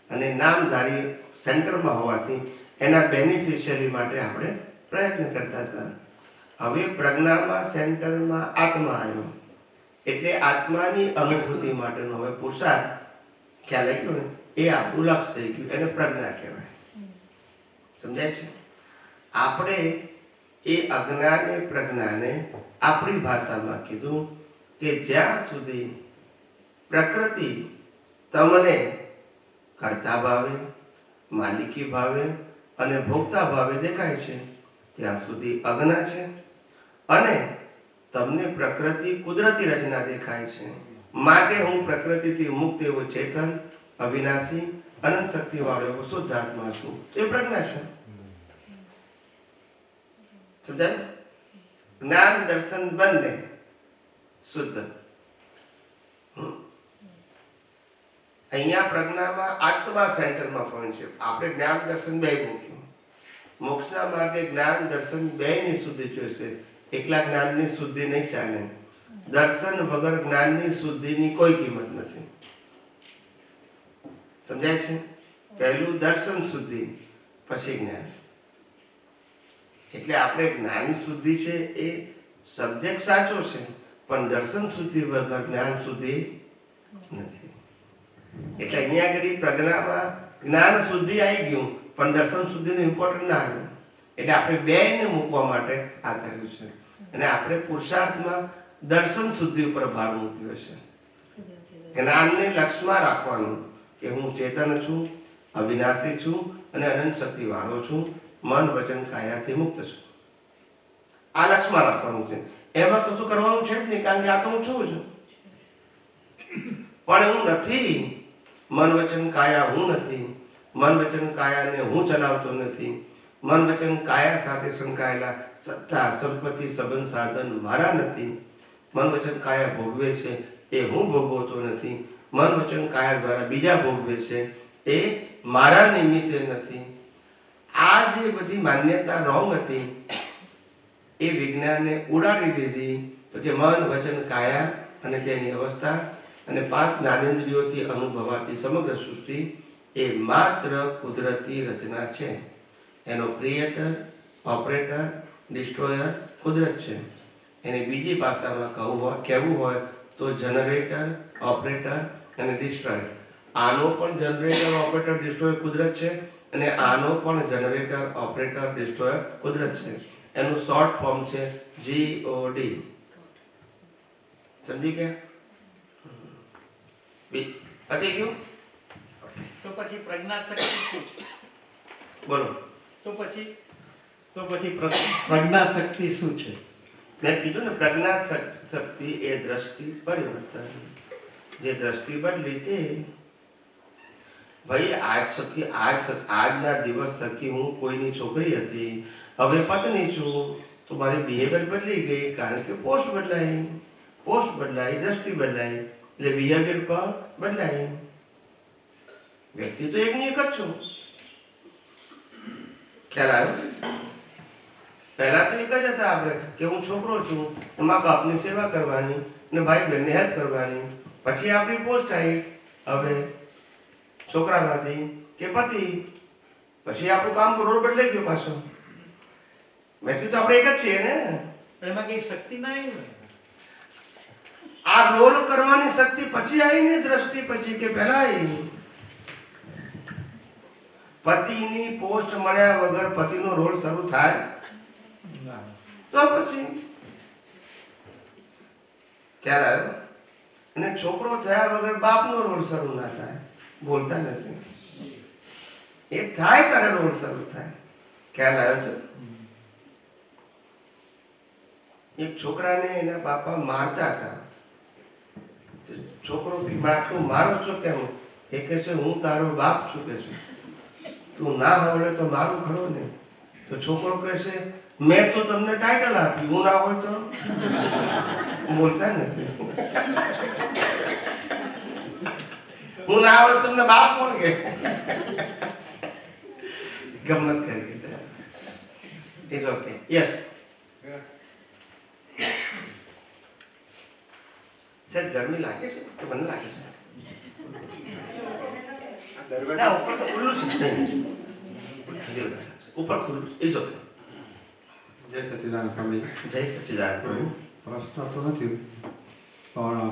અને નામધારી સેન્ટરમાં હોવાથી એના બેનિફિશિયરી માટે આપણે પ્રયત્ન કરતા હતા. હવે પ્રજ્ઞામાં સેન્ટરમાં આત્મા આવ્યો, એટલે આત્માની અનુભૂતિ માટેનો હવે પુરુષાર્થ ખ્યાલ આવી ગયો ને, એ આપણું લક્ષ્ય થઈ ગયું. એને પ્રજ્ઞા કહેવાય. સમજાય છે? આપણે એ અજ્ઞાને પ્રજ્ઞાને આપણી ભાષામાં કીધું કે જ્યાં સુધી પ્રકૃતિ તમને કર્તા ભાવે, માલિકી ભાવે અને ભોગતા ભાવે દેખાય છે ત્યાં સુધી અજ્ઞા છે, અને તમને પ્રકૃતિ કુદરતી રચના દેખાય છે. માટે હું પ્રકૃતિથી મુક્ત એવો ચેતન, અવિનાશી, અનંત શક્તિ વાળો એવો શુદ્ધ આત્મા છું. એ પ્રજ્ઞા છે. સમજાય? જ્ઞાન દર્શન બંને શુદ્ધ. અહીંયા પ્રજ્ઞામાં આત્મા સેન્ટરમાં પોઈન્ટ છે. આપણે જ્ઞાન દર્શન બે મૂક્યું. મોક્ષના માર્ગે જ્ઞાન દર્શન બે ની શુદ્ધિ જોઈશે. એકલા જ્ઞાનની શુદ્ધિ નહીં ચાલે. દર્શન વગર જ્ઞાનની શુદ્ધિની કોઈ કિંમત નથી. સમજાય છે? પહેલું દર્શન શુદ્ધિ, પછી જ્ઞાન. એટલે આપણે જ્ઞાન શુદ્ધિ છે એ સબ્જેક્ટ સાચો છે, પણ દર્શન શુદ્ધિ વગર જ્ઞાન શુદ્ધિ નથી. એટલે અહીંયા આગળ પ્રજ્ઞામાં જ્ઞાન શુદ્ધિ આવી ગયું, પણ દર્શન શુદ્ધિનું ઇમ્પોર્ટન્ટ ના આવ્યું. એટલે આપણે બેને મૂકવા માટે આ કર્યું છે. અને આપણે પુરુષાર્થમાં દર્શન શુદ્ધિ ઉપર ભાર મૂક્યો છે. જ્ઞાનને લક્ષ્યમાં રાખવાનું કે હું ચેતન છું, અવિનાશી છું અને અનંત શક્તિ વાળો છું, મન વચન કાયાથી મુક્ત છું. આ લક્ષ્યમાં રાખવાનું છે. એમાં કશું કરવાનું છે જ નહીં, કારણ કે આ તો હું છું જ. પણ હું નથી. મન વચન કાયા હું નથી. મન વચન કાયાને હું ચલાવતો નથી. મન વચન કાયા સાથે સંકળાયેલા સત્તા, સંપત્તિ, સંબંધ, સાધન મારા નથી. મન વચન કાયા ભોગવે છે એ હું ભોગવતો નથી. મન વચન કાયા દ્વારા બીજા ભોગવે છે એ મારા નિમિત્તે નથી. આ જે બધી માન્યતા રોંગ હતી એ વિજ્ઞાનને ઉડાડી દીધી. તો કે મન વચન કાયા અને તેની અવસ્થા અને 5 જ્ઞાનેન્દ્રિયોથી અનુભવાતી સમગ્ર સૃષ્ટિ એ માત્ર કુદરતી રચના છે. એનો ક્રિએટર, ઓપરેટર, ડિસ્ટ્રોયર કુદરત છે. એને બીજી ભાષામાં કહેવું હોય તો જનરેટર, ઓપરેટર અને ડિસ્ટ્રોયર. આનો પણ જનરેટર, ઓપરેટર, ડિસ્ટ્રોયર કુદરત છે, અને આનો પણ જનરેટર, ઓપરેટર, ડિસ્ટ્રોયર કુદરત છે. એનું શોર્ટ ફોર્મ છે GOD. સમજી ગયા? પતી ગયું? તો પછી પ્રજ્ઞા શક્તિ શું છે? બોલો. તો પછી પ્રજ્ઞા શક્તિ શું છે? મેં કીધું ને, પ્રજ્ઞા શક્તિ એ દ્રષ્ટિ પરિવર્તન. જે દ્રષ્ટિ બદલી તે ભાઈ આજના દિવસ થકી હું કોઈની છોકરી હતી, હવે પત્ની છું, તો મારી બિહેવિયર બદલી ગઈ. કારણ કે પોસ્ટ બદલાઈ, દ્રષ્ટિ બદલાઈ, એટલે બિહેવિયર પણ બદલાય. વ્યક્તિ તો એકની એક જ છું. ખ્યાલ આવ્યો? પહેલા તો એક જ હતા આપણે કે હું છોકરો છું, મા બાપની સેવા કરવાની અને ભાઈ બહેનને હેલ્પ કરવાની. પછી આપણી પોસ્ટ આવી, હવે છોકરામાંથી કે પતિ. પછી આપણું કામ રોલ બદલાઈ ગયો પાછો. વ્યક્તિ તો આપણે એક જ છીએ ને. એમાં કઈ શક્તિ ના આવી? આ રોલ કરવાની શક્તિ પછી આવી ને, દ્રષ્ટિ પછી કે પહેલા આવી? પતિની પોસ્ટ મળ્યા વગર પતિનો રોલ શરૂ થાય? તો પછી ખ્યાલ આવ્યો? અને છોકરો થયા વગર બાપનો રોલ શરૂ ના થાય. બોલતા નથી. એ થાય ત્યારે રોલ શરૂ થાય. ખ્યાલ આવ્યો છે? એક છોકરાને એના બાપા મારતા હતા. છોકરો કે આટલું મારો છો કેમ? એ કહે છે હું તારો બાપ છું કે છે, તું ના આવડે તો મારું ખરો ને. તો છોકરો કહે છે મેં તો તમને ટાઇટલ આપ્યું, હું ના હોય તો? બોલતા નથી. હું ના હોય તમને બાપ કોણ કે? ગમત કરી. It's okay. યસ. સર ગરમી લાગે છે કે મને લાગે છે? ના, ઉપર તો ખુલ્લું છે. ઉપર ખુલ્લું. It's okay. જય સચ્ચિદાનંદ સ્વામી. જય સચ્ચિદાનંદ પ્રભુ. પ્રશ્ન તો નથી, પણ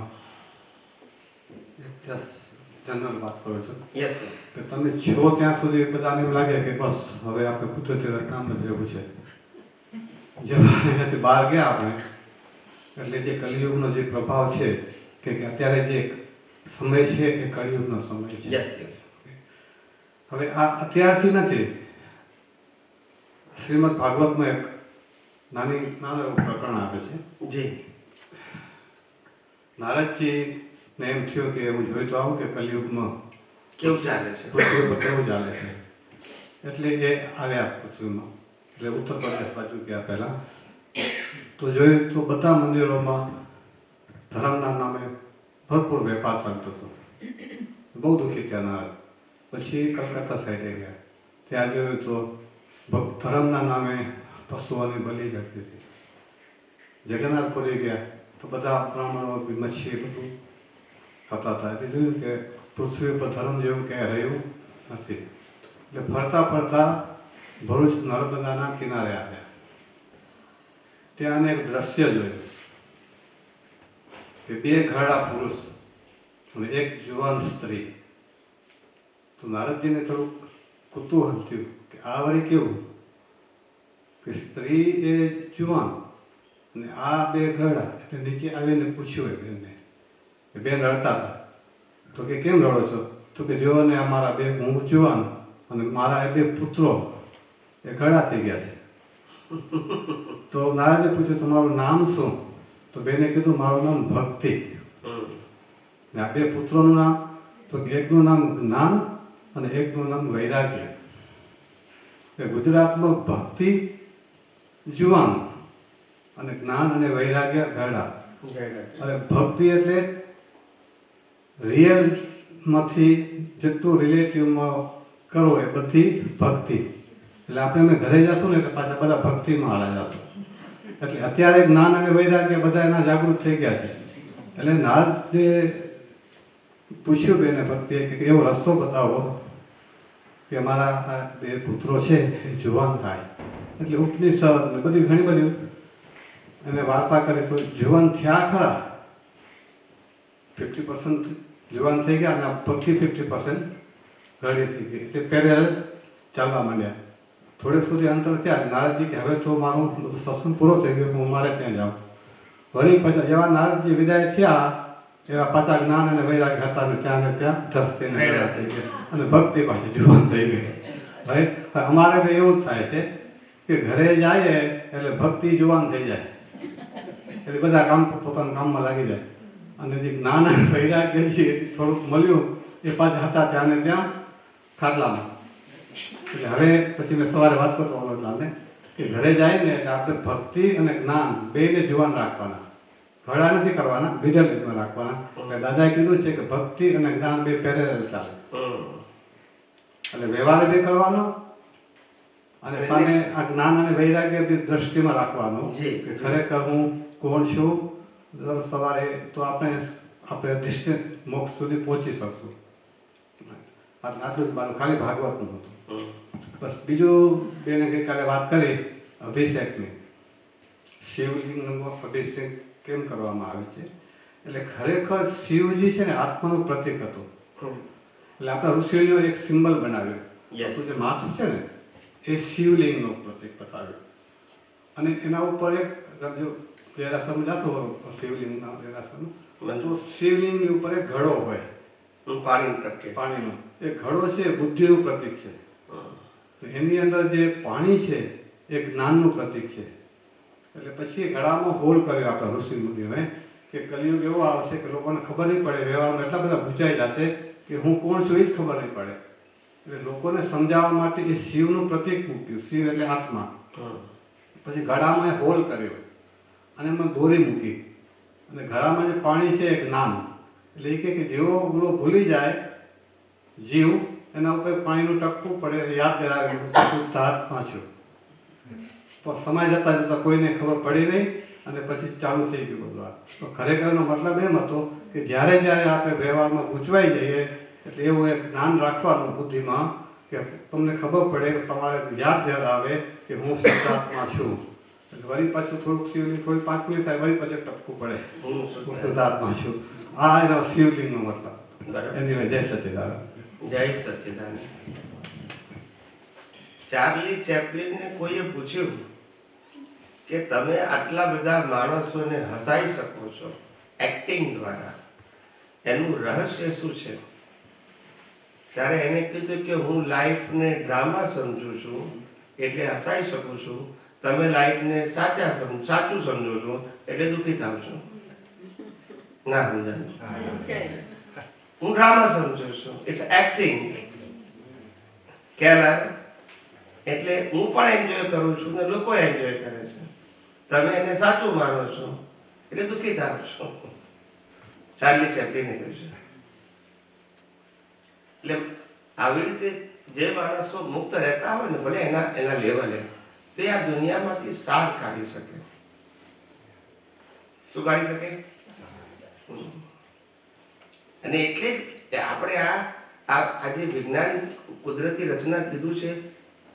જનરલ વાત કરું છું યસ કે તમે છો ત્યાં સુધી બધાને એવું લાગે કે બસ હવે આપણે કુદરતી રચનામાં જ રહેવું છે. જેમ અહીંયાથી બહાર ગયા આપણે, એટલે જે કલિયુગનો જે પ્રભાવ છે કે અત્યારે જે સમય છે એ કળિયુગનો સમય છે. Yes yes. હવે આ અત્યારથી નથી. શ્રીમદ ભાગવતમાં એક નાનું એવું પ્રકરણ આવે છે. જી. નારદજીને એમ થયું કે હું જોઈ તો આવું કે કલિયુગમાં કેવું ચાલે છે? પૃથ્વી પર કેવું ચાલે છે. એટલે એ આવ્યા પૃથ્વીમાં. એટલે ઉત્તર પ્રદેશ બાજુ ગયા પહેલા તો જોયું તો બધા મંદિરોમાં ધર્મના નામે ભરપૂર વેપાર ચાલતો હતો. બહુ દુઃખી થયા નારદ. પછી કલકત્તા સાઈડે ગયા. ત્યાં જોયું તો ધર્મના નામે પશુઓની બલિ જતી હતી. જગન્નાથપુરી ગયા તો બધા બ્રાહ્મણો મચ્છી બધું ખાતા હતા. એટલે જોયું કે પૃથ્વી પર ધર્મ જેવું ક્યાંય રહ્યું નથી. એટલે ફરતા ફરતા ભરૂચ નર્મદાના કિનારે આવ્યા. ત્યાં એક દ્રશ્ય જોયું કે 2 ઘરડા પુરુષ અને એક જુવાન સ્ત્રી. તો નારદજીને થોડુંક કુતૂહલ થયું કે આ વળી કેવું કે સ્ત્રી એ જુવાન અને આ 2 ઘરડા. એટલે નીચે આવીને પૂછ્યું એ બેનને કે બેન રડતા હતા. તો કે કેમ રડો છો? તો કે જો ને અમારા 2 હું જુવાન અને મારા 2 પુત્રો એ ઘરડા થઈ ગયા છે. તો નારદે પૂછ્યું તમારું નામ શું? તો બેને કીધું મારું નામ ભક્તિ. આ 2 પુત્રોનું નામ? તો એકનું નામ જ્ઞાન અને એકનું નામ વૈરાગ્ય. એ ગુજરાતમાં ભક્તિ જુવાન અને જ્ઞાન અને વૈરાગ્ય ઘરડા. અને ભક્તિ એટલે રિયલમાંથી જેટલું રિલેટિવમાં કરો એ બધી ભક્તિ. એટલે આપણે ઘરે જશું ને એટલે પાછા બધા ભક્તિમાં હાલા જશું. એટલે અત્યારે જ્ઞાન અને વૈરાગ્ય બધા એના જાગૃત થઈ ગયા છે. એટલે નારદે પૂછ્યું બેને ભક્તિએ કે એવો રસ્તો બતાવો કે મારા આ 2 પુત્રો છે એ જુવાન થાય. એટલે ઉપનિષદ ને બધી ઘણી બધી એને વાર્તા કરી તો જુવાન થયા ખરા. 50% જુવાન થઈ ગયા અને ભક્તિ 50% ઘડી થઈ ગઈ. એટલે પેરેલ ચાલવા માંડ્યા. થોડેક સુધી અંતર થયા. નારદજી કે હવે તો મારું સત્સંગ પૂરો થઈ ગયો, હું મારે ત્યાં જાઉં. વળી પછી જેવા નારદજી વિદાય થયા એવા પાછા જ્ઞાન અને વૈરાગ્ય હતા ને ત્યાં ધસતીને થઈ ગયા અને ભક્તિ પાછી જુવાન થઈ ગઈ. રાઈટ. અમારે બી એવું જ થાય છે કે ઘરે જાય એટલે ભક્તિ જુવાન થઈ જાય. એટલે બધા પોતાના કામમાં લાગી જાય અને જે જ્ઞાન અને વૈરાગ્ય છે થોડુંક મળ્યું એ પાછા હતા ત્યાં ને ત્યાં ખાટલામાં. એટલે હવે પછી મેં સવારે વાત કરતો અમૃતલાલને કે ઘરે જાય ને એટલે આપણે ભક્તિ અને જ્ઞાન બેને જુવાન રાખવાના. ઘડા નથી કરવાના, મિડલ એજમાં રાખવાના. એટલે દાદાએ કીધું છે કે ભક્તિ અને જ્ઞાન 2 પેરેલલ ચાલે. એટલે વ્યવહાર બી કરવાનો અને સામે આ જ્ઞાન અને વૈરાગ્ય બી દ્રષ્ટિમાં રાખવાનો કે ખરેખર હું કોણ છું. સવારે તો આપણે ડિસ્ટન્સ મોક્ષ સુધી પહોંચી શકશું. આટલું જ મારું ખાલી ભાગવતનું હતું. બસ બીજું બેને ગઈકાલે વાત કરી અભિષેકની. શિવલિંગનો અભિષેક કેમ કરવામાં આવે છે? એટલે ખરેખર શિવજી છે ને આત્માનું પ્રતીક હતું. એટલે આપણા ઋષિઓએ એક સિમ્બલ બનાવ્યો. જે માથું છે ને એ શિવલિંગનું પ્રતીક બતાવ્યું અને એના ઉપર એક જો દેરાસરમાં જાશો શિવલિંગના દેરાસરમાં તો શિવલિંગની ઉપર એક ઘડો હોય પાણીનો. એ ઘડો છે બુદ્ધિનું પ્રતીક છે. એની અંદર જે પાણી છે એ જ્ઞાનનું પ્રતીક છે. એટલે પછી ઘડામાં હોલ કર્યો આપણા ઋષિ મુનિઓએ કે કલિયુગ એવો આવશે કે લોકોને ખબર નહીં પડે, વ્યવહારમાં એટલા બધા ગુંચાઈ જશે કે હું કોણ છું એ જ ખબર નહીં પડે. એટલે લોકોને સમજાવવા માટે એ શિવનું પ્રતીક મૂક્યું. શિવ એટલે આત્મા. પછી ઘડામાં એ હોલ કર્યો અને એમાં દોરી મૂકી અને ઘડામાં જે પાણી છે એ જ્ઞાન. એટલે એ કે જેવો ગુલો ભૂલી જાય જીવ એના ઉપર પાણીનું ટપકું પડે યાદ કરાવે શુદ્ધાત્મા છું. તો સમય જતાં જતાં કોઈને ખબર પડી નહીં અને પછી ચાલુ થઈ ગયું બધું. તો ખરેખરનો મતલબ એમ હતો કે જ્યારે જ્યારે આપણે વ્યવહારમાં ગૂંચવાઈ જઈએ એટલે એવું એક જ્ઞાન રાખવાનું બુદ્ધિમાં કે તમને ખબર પડે કે તમારે યાદ આવે કે હું શુદ્ધાત્મા છું. એટલે વળી પાછું થોડુંક શિવલિંગ થોડી 5 મિનિટ થાય વળી પછી ટપકું પડે હું શુદ્ધાત્મા છું. આ એનો શિવલિંગનો મતલબ. એની જય સચિદાનંદ. જય સચિદાનંદ. ચાર્લી ચેપ્લિનને કોઈએ પૂછ્યું કે તમે આટલા બધા માણસોને હસાઈ શકો છો એક્ટિંગ દ્વારા, એનું રહસ્ય શું છે? ત્યારે એને કીધું કે હું લાઈફને ડ્રામા સમજું છું એટલે હસાઈ શકું છું, તમે લાઈફને સાચું સમજો છો એટલે દુઃખી થાવ છો. ના સમજાય? હું ડ્રામા સમજું છું, ઇટ્સ એક્ટિંગ. ખ્યાલ આવે? એટલે હું પણ એન્જોય કરું છું ને લોકો એન્જોય કરે છે, તમે એને સાચું માનો છો એટલે દુઃખી થાવ છો. ચાર્લી ચેપ્લિને કહ્યું છે. એટલે આવી રીતે જે માણસો મુક્ત રહેતા હોય ને, ભલે એના લેવલે, તે આ દુનિયામાંથી સાર કાઢી શકે. શું કાઢી શકે? અને એટલે જ આપણે આ જે વિજ્ઞાન કુદરતી રચના કીધું છે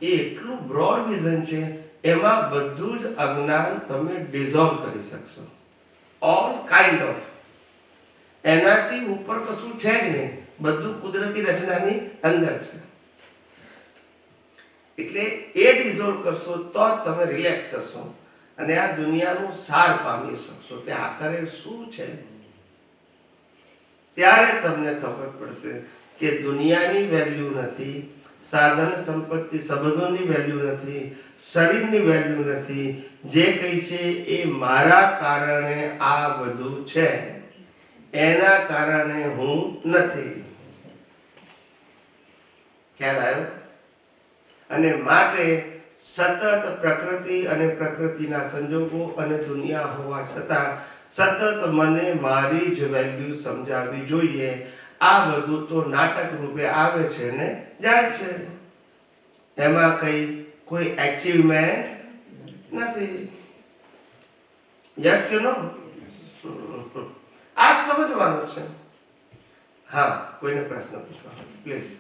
એ એટલું બ્રોડ વિઝન છે, એમાં બધું જ અજ્ઞાન તમે ડિઝોલ્વ કરી શકશો. ઓલ કાઇન્ડ ઓફ, એનાથી ઉપર કશું છે જ નહીં, બધું કુદરતી રચનાની અંદર છે. એટલે એ ડિઝોલ્વ કરશો તો જ તમે રિલેક્સ થશો અને આ દુનિયાનું સાર પામી શકશો કે આખરે શું છે. ત્યારે તમને ખબર પડશે કે દુનિયાની વેલ્યુ નથી, સાધન સંપત્તિ સંબંધોની વેલ્યુ નથી, શરીરની વેલ્યુ નથી. જે કંઈ છે એ મારા કારણે આ બધું છે, એના કારણે હું નથી. ખ્યાલ આવ્યો? અને માટે સતત પ્રકૃતિ અને પ્રકૃતિના સંજોગો અને દુનિયા હોવા છતાં સતત મને મારી જ વેલ્યુ સમજાવવી જોઈએ. આ બધું તો નાટક રૂપે આવે છે ને જાય છે, એમાં કોઈ એચિવમેન્ટ નથી. યસ કે નો? આ સમજવાનું છે. હા, કોઈને પ્રશ્ન પૂછવાનો પ્લીઝ.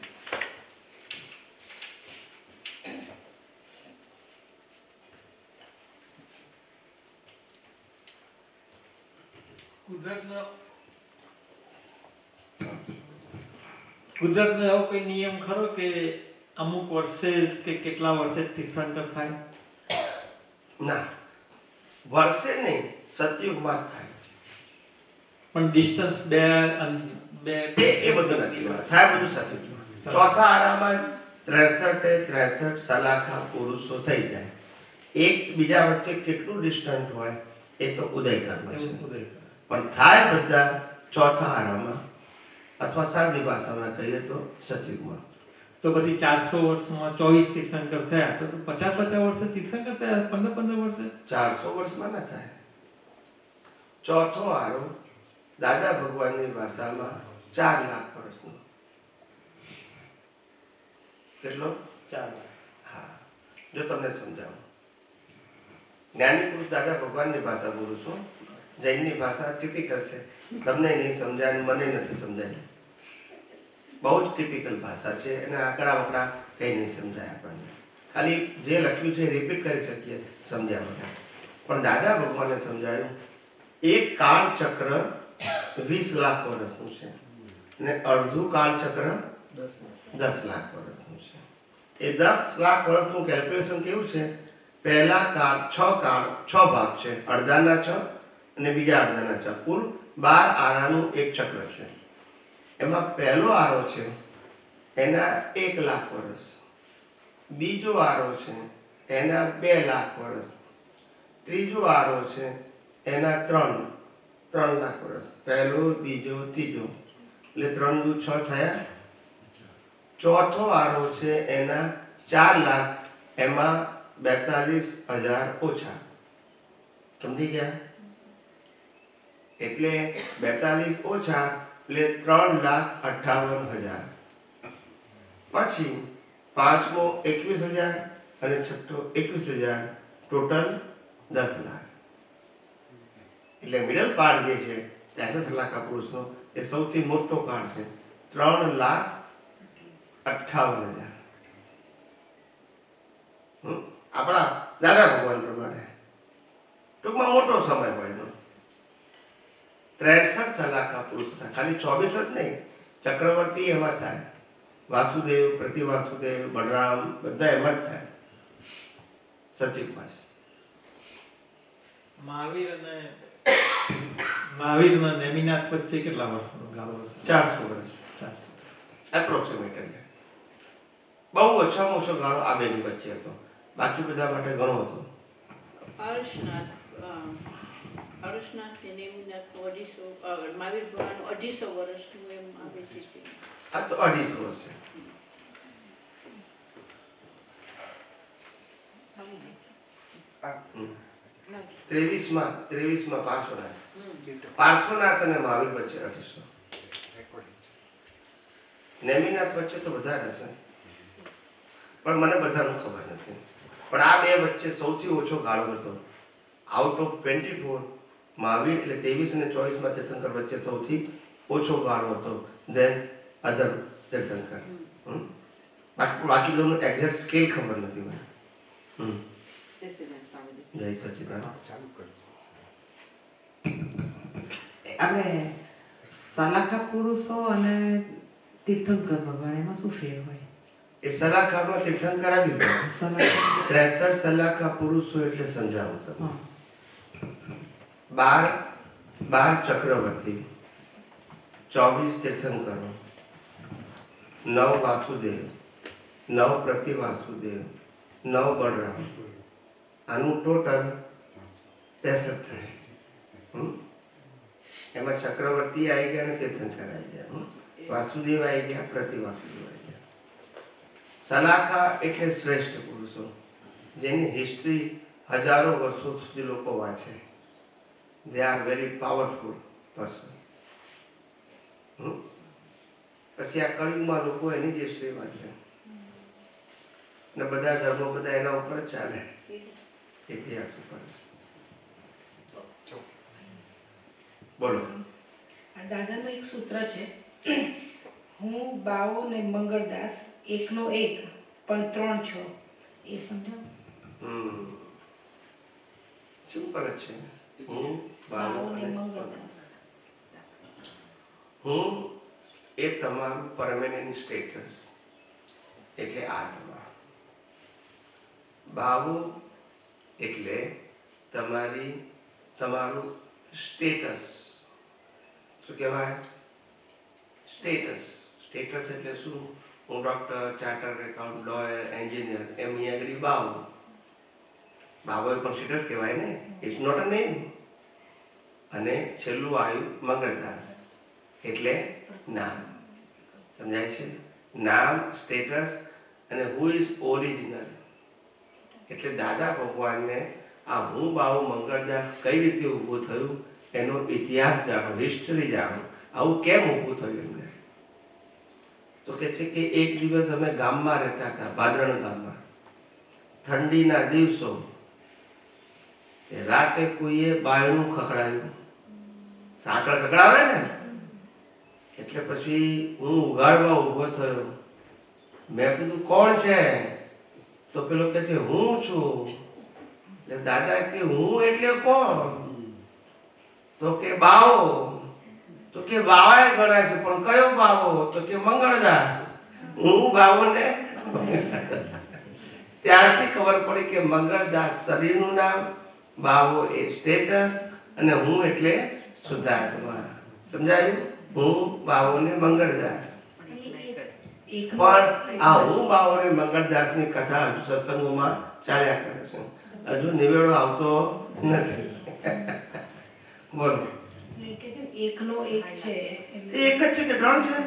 કુદરતનો એવો કોઈ નિયમ ખરો કે અમુક વર્ષે કે કેટલા વર્ષે તીર્થંકર થાય? ના, વર્ષે નહીં, સતયુગમાં થાય. પણ ડિસ્ટન્સ બે એ બધું નથી થાય, બધું સતયુગમાં. ચોથા આરામાં 63 સલાખા પુરુષો થઈ જાય. એક બીજા વચ્ચે કેટલું ડિસ્ટન્ટ હોય એ તો ઉદયકર્મ છે, પણ થાય બધા ચોથા આરામાં, અથવા સાદી ભાષામાં કહીએ તો સતયુગમાં. તો પછી 400 વર્ષમાં 24 તીર્થંકર થયા, તો 50 વર્ષે તીર્થંકર થયા, 15 વર્ષે? 400 વર્ષમાં ના થાય. ચોથો આરો દાદા ભગવાનની ભાષામાં 4 લાખ વર્ષનો. કેટલો? 4 લાખ. હા, જો તમને સમજાવું, જ્ઞાની પુરુષ દાદા ભગવાનની ભાષા બોલું છું. જૈનની ભાષા ટિપિકલ છે, તમને નહીં સમજાય, મને નથી સમજાય. બહુ જ ટિપિકલ ભાષા છે, અને આંકડા વકડા કંઈ નહીં સમજાય આપણને. ખાલી જે લખ્યું છે રિપીટ કરી શકીએ સમજ્યા વગર. પણ દાદા ભગવાને સમજાયું એક કાળચક્ર 20 લાખ વર્ષનું છે, અને અડધું કાળચક્ર 10 લાખ વર્ષનું છે. એ 10 લાખ વર્ષનું કેલ્ક્યુલેશન કેવું છે? પહેલા કાળ 6 ભાગ છે, અડધાના 6 અને બીજા અડધાના 6, કુલ 12 આરાનું એક ચક્ર છે. એમાં પહેલો આરો છે એના 1 લાખ વર્ષ, બીજો આરો છે એના 2 લાખ વર્ષ, ત્રીજો આરો છે એના 3 લાખ વર્ષ. પહેલો, બીજો, ત્રીજો, એટલે 3 દુ 6 થયા. ચોથો આરો છે એના 4 લાખ, એમાં 42,000 ઓછા. સમજી ગયા? એટલે 42 ઓછા એટલે 3,58,000. પછી પાંચમો 21,000 અને છઠ્ઠો 21,000, ટોટલ 10 લાખ. એટલે મિડલ પાર્ટ જે છે 63 લાખ પુરુષનો, એ સૌથી મોટો કાર્ડ છે, 3,58,000. આપણા દાદા ભગવાન પ્રમાણે ટૂંકમાં મોટો સમય હોય એનો. 63 સલાખા પુરુષ થાય, ખાલી 24 જ નહીં, ચક્રવર્તી એમાં થાય, વાસુદેવ, પ્રતિવાસુદેવ, બલરામ બધા એમાં જ થાય. સચિવમાં છે. મહાવીર અને મહાવીર અને નેમિનાથ વચ્ચે કેટલા વર્ષનો ગાળો હશે? 400 વર્ષ 400. એપ્રોક્સિમેટલી. બહુ ઓછામાં ઓછો ગાળો આ બેની વચ્ચે હતો, બાકી બધા માટે ઘણો હતો. હર્ષનાથ ને નેમિનાથ 250, મહાવીર ભગવાન 250 વર્ષનું એમ આવે છે. આ તો 250 વર્ષ છે. હમ. 23માં પાર્શ્વનાથ અને મહાવીર વચ્ચે 250. નેમિનાથ વચ્ચે તો વધારે હશે, પણ મને બધાનું ખબર નથી. પણ આ બે વચ્ચે સૌથી ઓછો ગાળો હતો. આઉટ ઓફ 24 મહાવીર એટલે 23 અને 24 માં તીર્થંકર વચ્ચે સૌથી ઓછો ગાળો હતો ધેન અધર તીર્થંકર. બાકી બધાનું એક્ઝેક્ટ સ્કેલ ખબર નથી મને. જય સચિદાનંદ. આપણે સલાખા પુરુષો અને તીર્થંકર ભગવાન એમાં શું ફેર હોય? એ સલાખામાં તીર્થંકર આવી ગયો. સલાખા 63 સલાખા પુરુષો એટલે સમજાવું તમને. હા 12 ચક્રવર્તી, 24 તીર્થંકરો, 9 વાસુદેવ, 9 પ્રતિવાસુદેવ, 9 બળરામ. આનું ટોટલ 63 થાય. એમાં ચક્રવર્તી આવી ગયા અને તીર્થંકર આવી ગયા, વાસુદેવ આવી ગયા, પ્રતિવાસુદેવ આવી ગયા. સલાખા એટલે શ્રેષ્ઠ પુરુષો જેની હિસ્ટ્રી હજારો વર્ષો સુધી લોકો વાંચે. They are very powerful person. પછી આ કળિયુગમાં લોકો એની જ હિસ્ટ્રી વાંચે ને બધા ધર્મો બધા એના ઉપર જ ચાલે, ઇતિહાસ ઉપર. બોલો. આ દાદાનું એક સૂત્ર છે, હું બાવો ને મંગળદાસ એકનો એક પણ 3 છો. એ સમજાવો. સિમ્પલ જ છે. હું બાવો બાવો ને અને મંગળદાસ. હું એ તમારું પરમેનન્ટ સ્ટેટસ એટલે આત્મા. બાવો એટલે તમારું સ્ટેટસ. શું કહેવાય? સ્ટેટસ. સ્ટેટસ એટલે શું? હું doctor, chartered account, lawyer, engineer, એમ અહીં આગળ બાવો. બાવો એ પણ સ્ટેટસ કહેવાય ને, ઇટ્સ નોટ અ નેમ. અને છેલ્લું આવ્યું મંગળદાસ એટલે નામ. સમજાય છે? નામ, સ્ટેટસ અને હુ ઇઝ ઓરિજિનલ. એટલે દાદા ભગવાનને આ હું બાવો મંગળદાસ કઈ રીતે ઊભું થયું એનો ઇતિહાસ જાણો, હિસ્ટ્રી જાણો. આવું કેમ ઊભું થયું એમને? તો કે છે કે એક દિવસ અમે ગામમાં રહેતા હતા, ભાદરણ ગામમાં. ઠંડીના દિવસો. રાતે કોઈએ બાયણું ખખડાયું. સાંકળ ખખડાવે ને, એટલે પછી હું ઉઘાડવા ઊભો થયો. મેં કીધું કોણ છે? તો પેલો કહે છે હું છું. એટલે દાદા કે હું એટલે કોણ? તો કે બાવો. તો કે બાવાએ ગણાય છે, પણ કયો બાવો? તો કે મંગળદાસ. હું બાવો ને ત્યારથી ખબર પડી કે મંગળદાસ શરીરનું નામ, બાવો એ સ્ટેટસ અને હું એટલે શુદ્ધાત્મા. સમજાયું? હું બાવો ને મંગળદાસ. પણ આ હું બાવો ને મંગળદાસ ની કથા હજુ સત્સંગોમાં ચાલ્યા કરે છે, હજુ નિવેડો આવતો નથી. બોલો. એકનો એક છે એક જ છે કે 3 છે?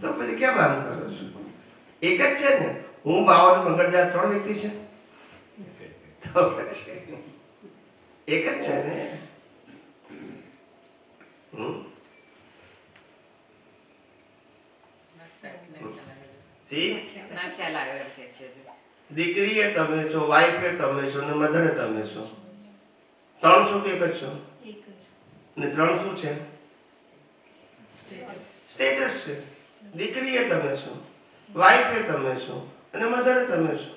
તો પછી કેમ આમ કરો છો? એક જ છે ને. હું બાવો ને મંગળદાસ 3 વ્યક્તિ છે? તો પછી એક જ છે ને. દીકરી એ તમે છો, વાઈફ એ તમે છો ને મધર એ તમે છો. 3 છો કે એક જ છો? એક જ ને 3 શું છે? સ્ટેટસ. સ્ટેટસ છે. દીકરી એ તમે છો, વાઈફ એ તમે છો અને મધર એ તમે છો.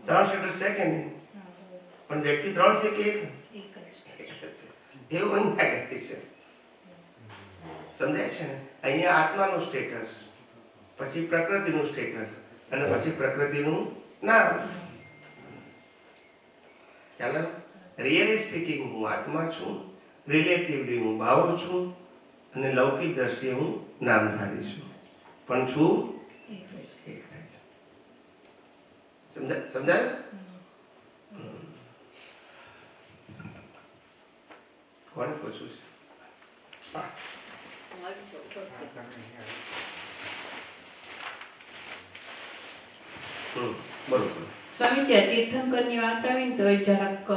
3 સ્ટેટસ છે કે નહીં? પણ વ્યક્તિ 3 છે કે એક? એવું અહીંયા વ્યક્તિ છે. સમજાય છે ને? અહીંયા આત્માનું સ્ટેટસ, પછી પ્રકૃતિનું સ્ટેટસ અને પછી પ્રકૃતિનું નામ. ચાલો. રિયલી સ્પીકિંગ હું આત્મા છું રિલેટિવલી હું ભાવો છું અને લૌકિક દ્રષ્ટિએ હું નામધારી છું, પણ છું એક જ. સમજાયું? કોને પૂછવું છે? હા. બરોબર. સ્વામીજી, આ તીર્થંકરની વાત આવી ને તો એ જરાક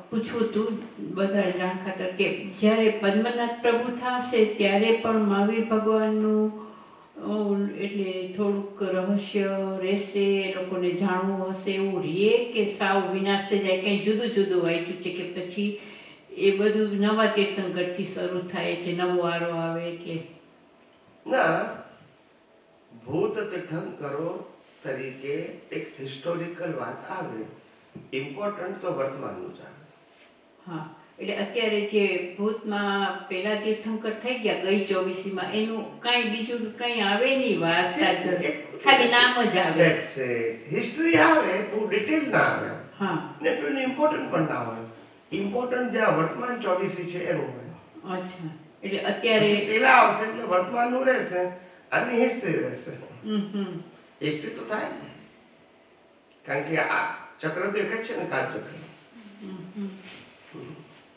પૂછવું હતું બધા જાણ ખાતર કે જ્યારે પદ્મનાથ પ્રભુ થશે ત્યારે પણ મહાવીર ભગવાનનું એટલે થોડુંક રહસ્ય રહેશે, એ લોકોને જાણવું હશે એવું રહે કે સાવ વિનાશ થઈ જાય? કંઈ જુદું જુદું વાંચ્યું છે કે પછી એ બધું નવા તીર્થંકરથી શરૂ થાય છે, નવો વારો આવે એટલે? ના, ભૂત તીર્થંકરો તરીકે એક હિસ્ટોરિકલ વાત આવે, ઇમ્પોર્ટન્ટ તો વર્તમાનનું જ આવે. હા, એટલે અત્યારે જે ભૂતમાં પેલા તીર્થંકર થઈ ગયા ગઈ 24મીમાં, એનું કાંઈ બીજું કંઈ આવે નહીં વાર્તા, ખાલી નામ જ આવે. હિસ્ટ્રી આવે, બહુ ડિટેલ ના આવે. હા, ને પેલું ઇમ્પોર્ટન્ટ પણ ના હોય. ઇમ્પોર્ટન્ટ જ્યાં વર્તમાન 24 છે એનું હોય. અચ્છા, એટલે અત્યારે પેલા આવશે એટલે વર્તમાનનું રહેશે અને હિસ્ટ્રી રહેશે. હિસ્ટ્રી તો થાય ને, કારણ કે આ ચક્ર તો એક જ છે ને, કાળચક્ર.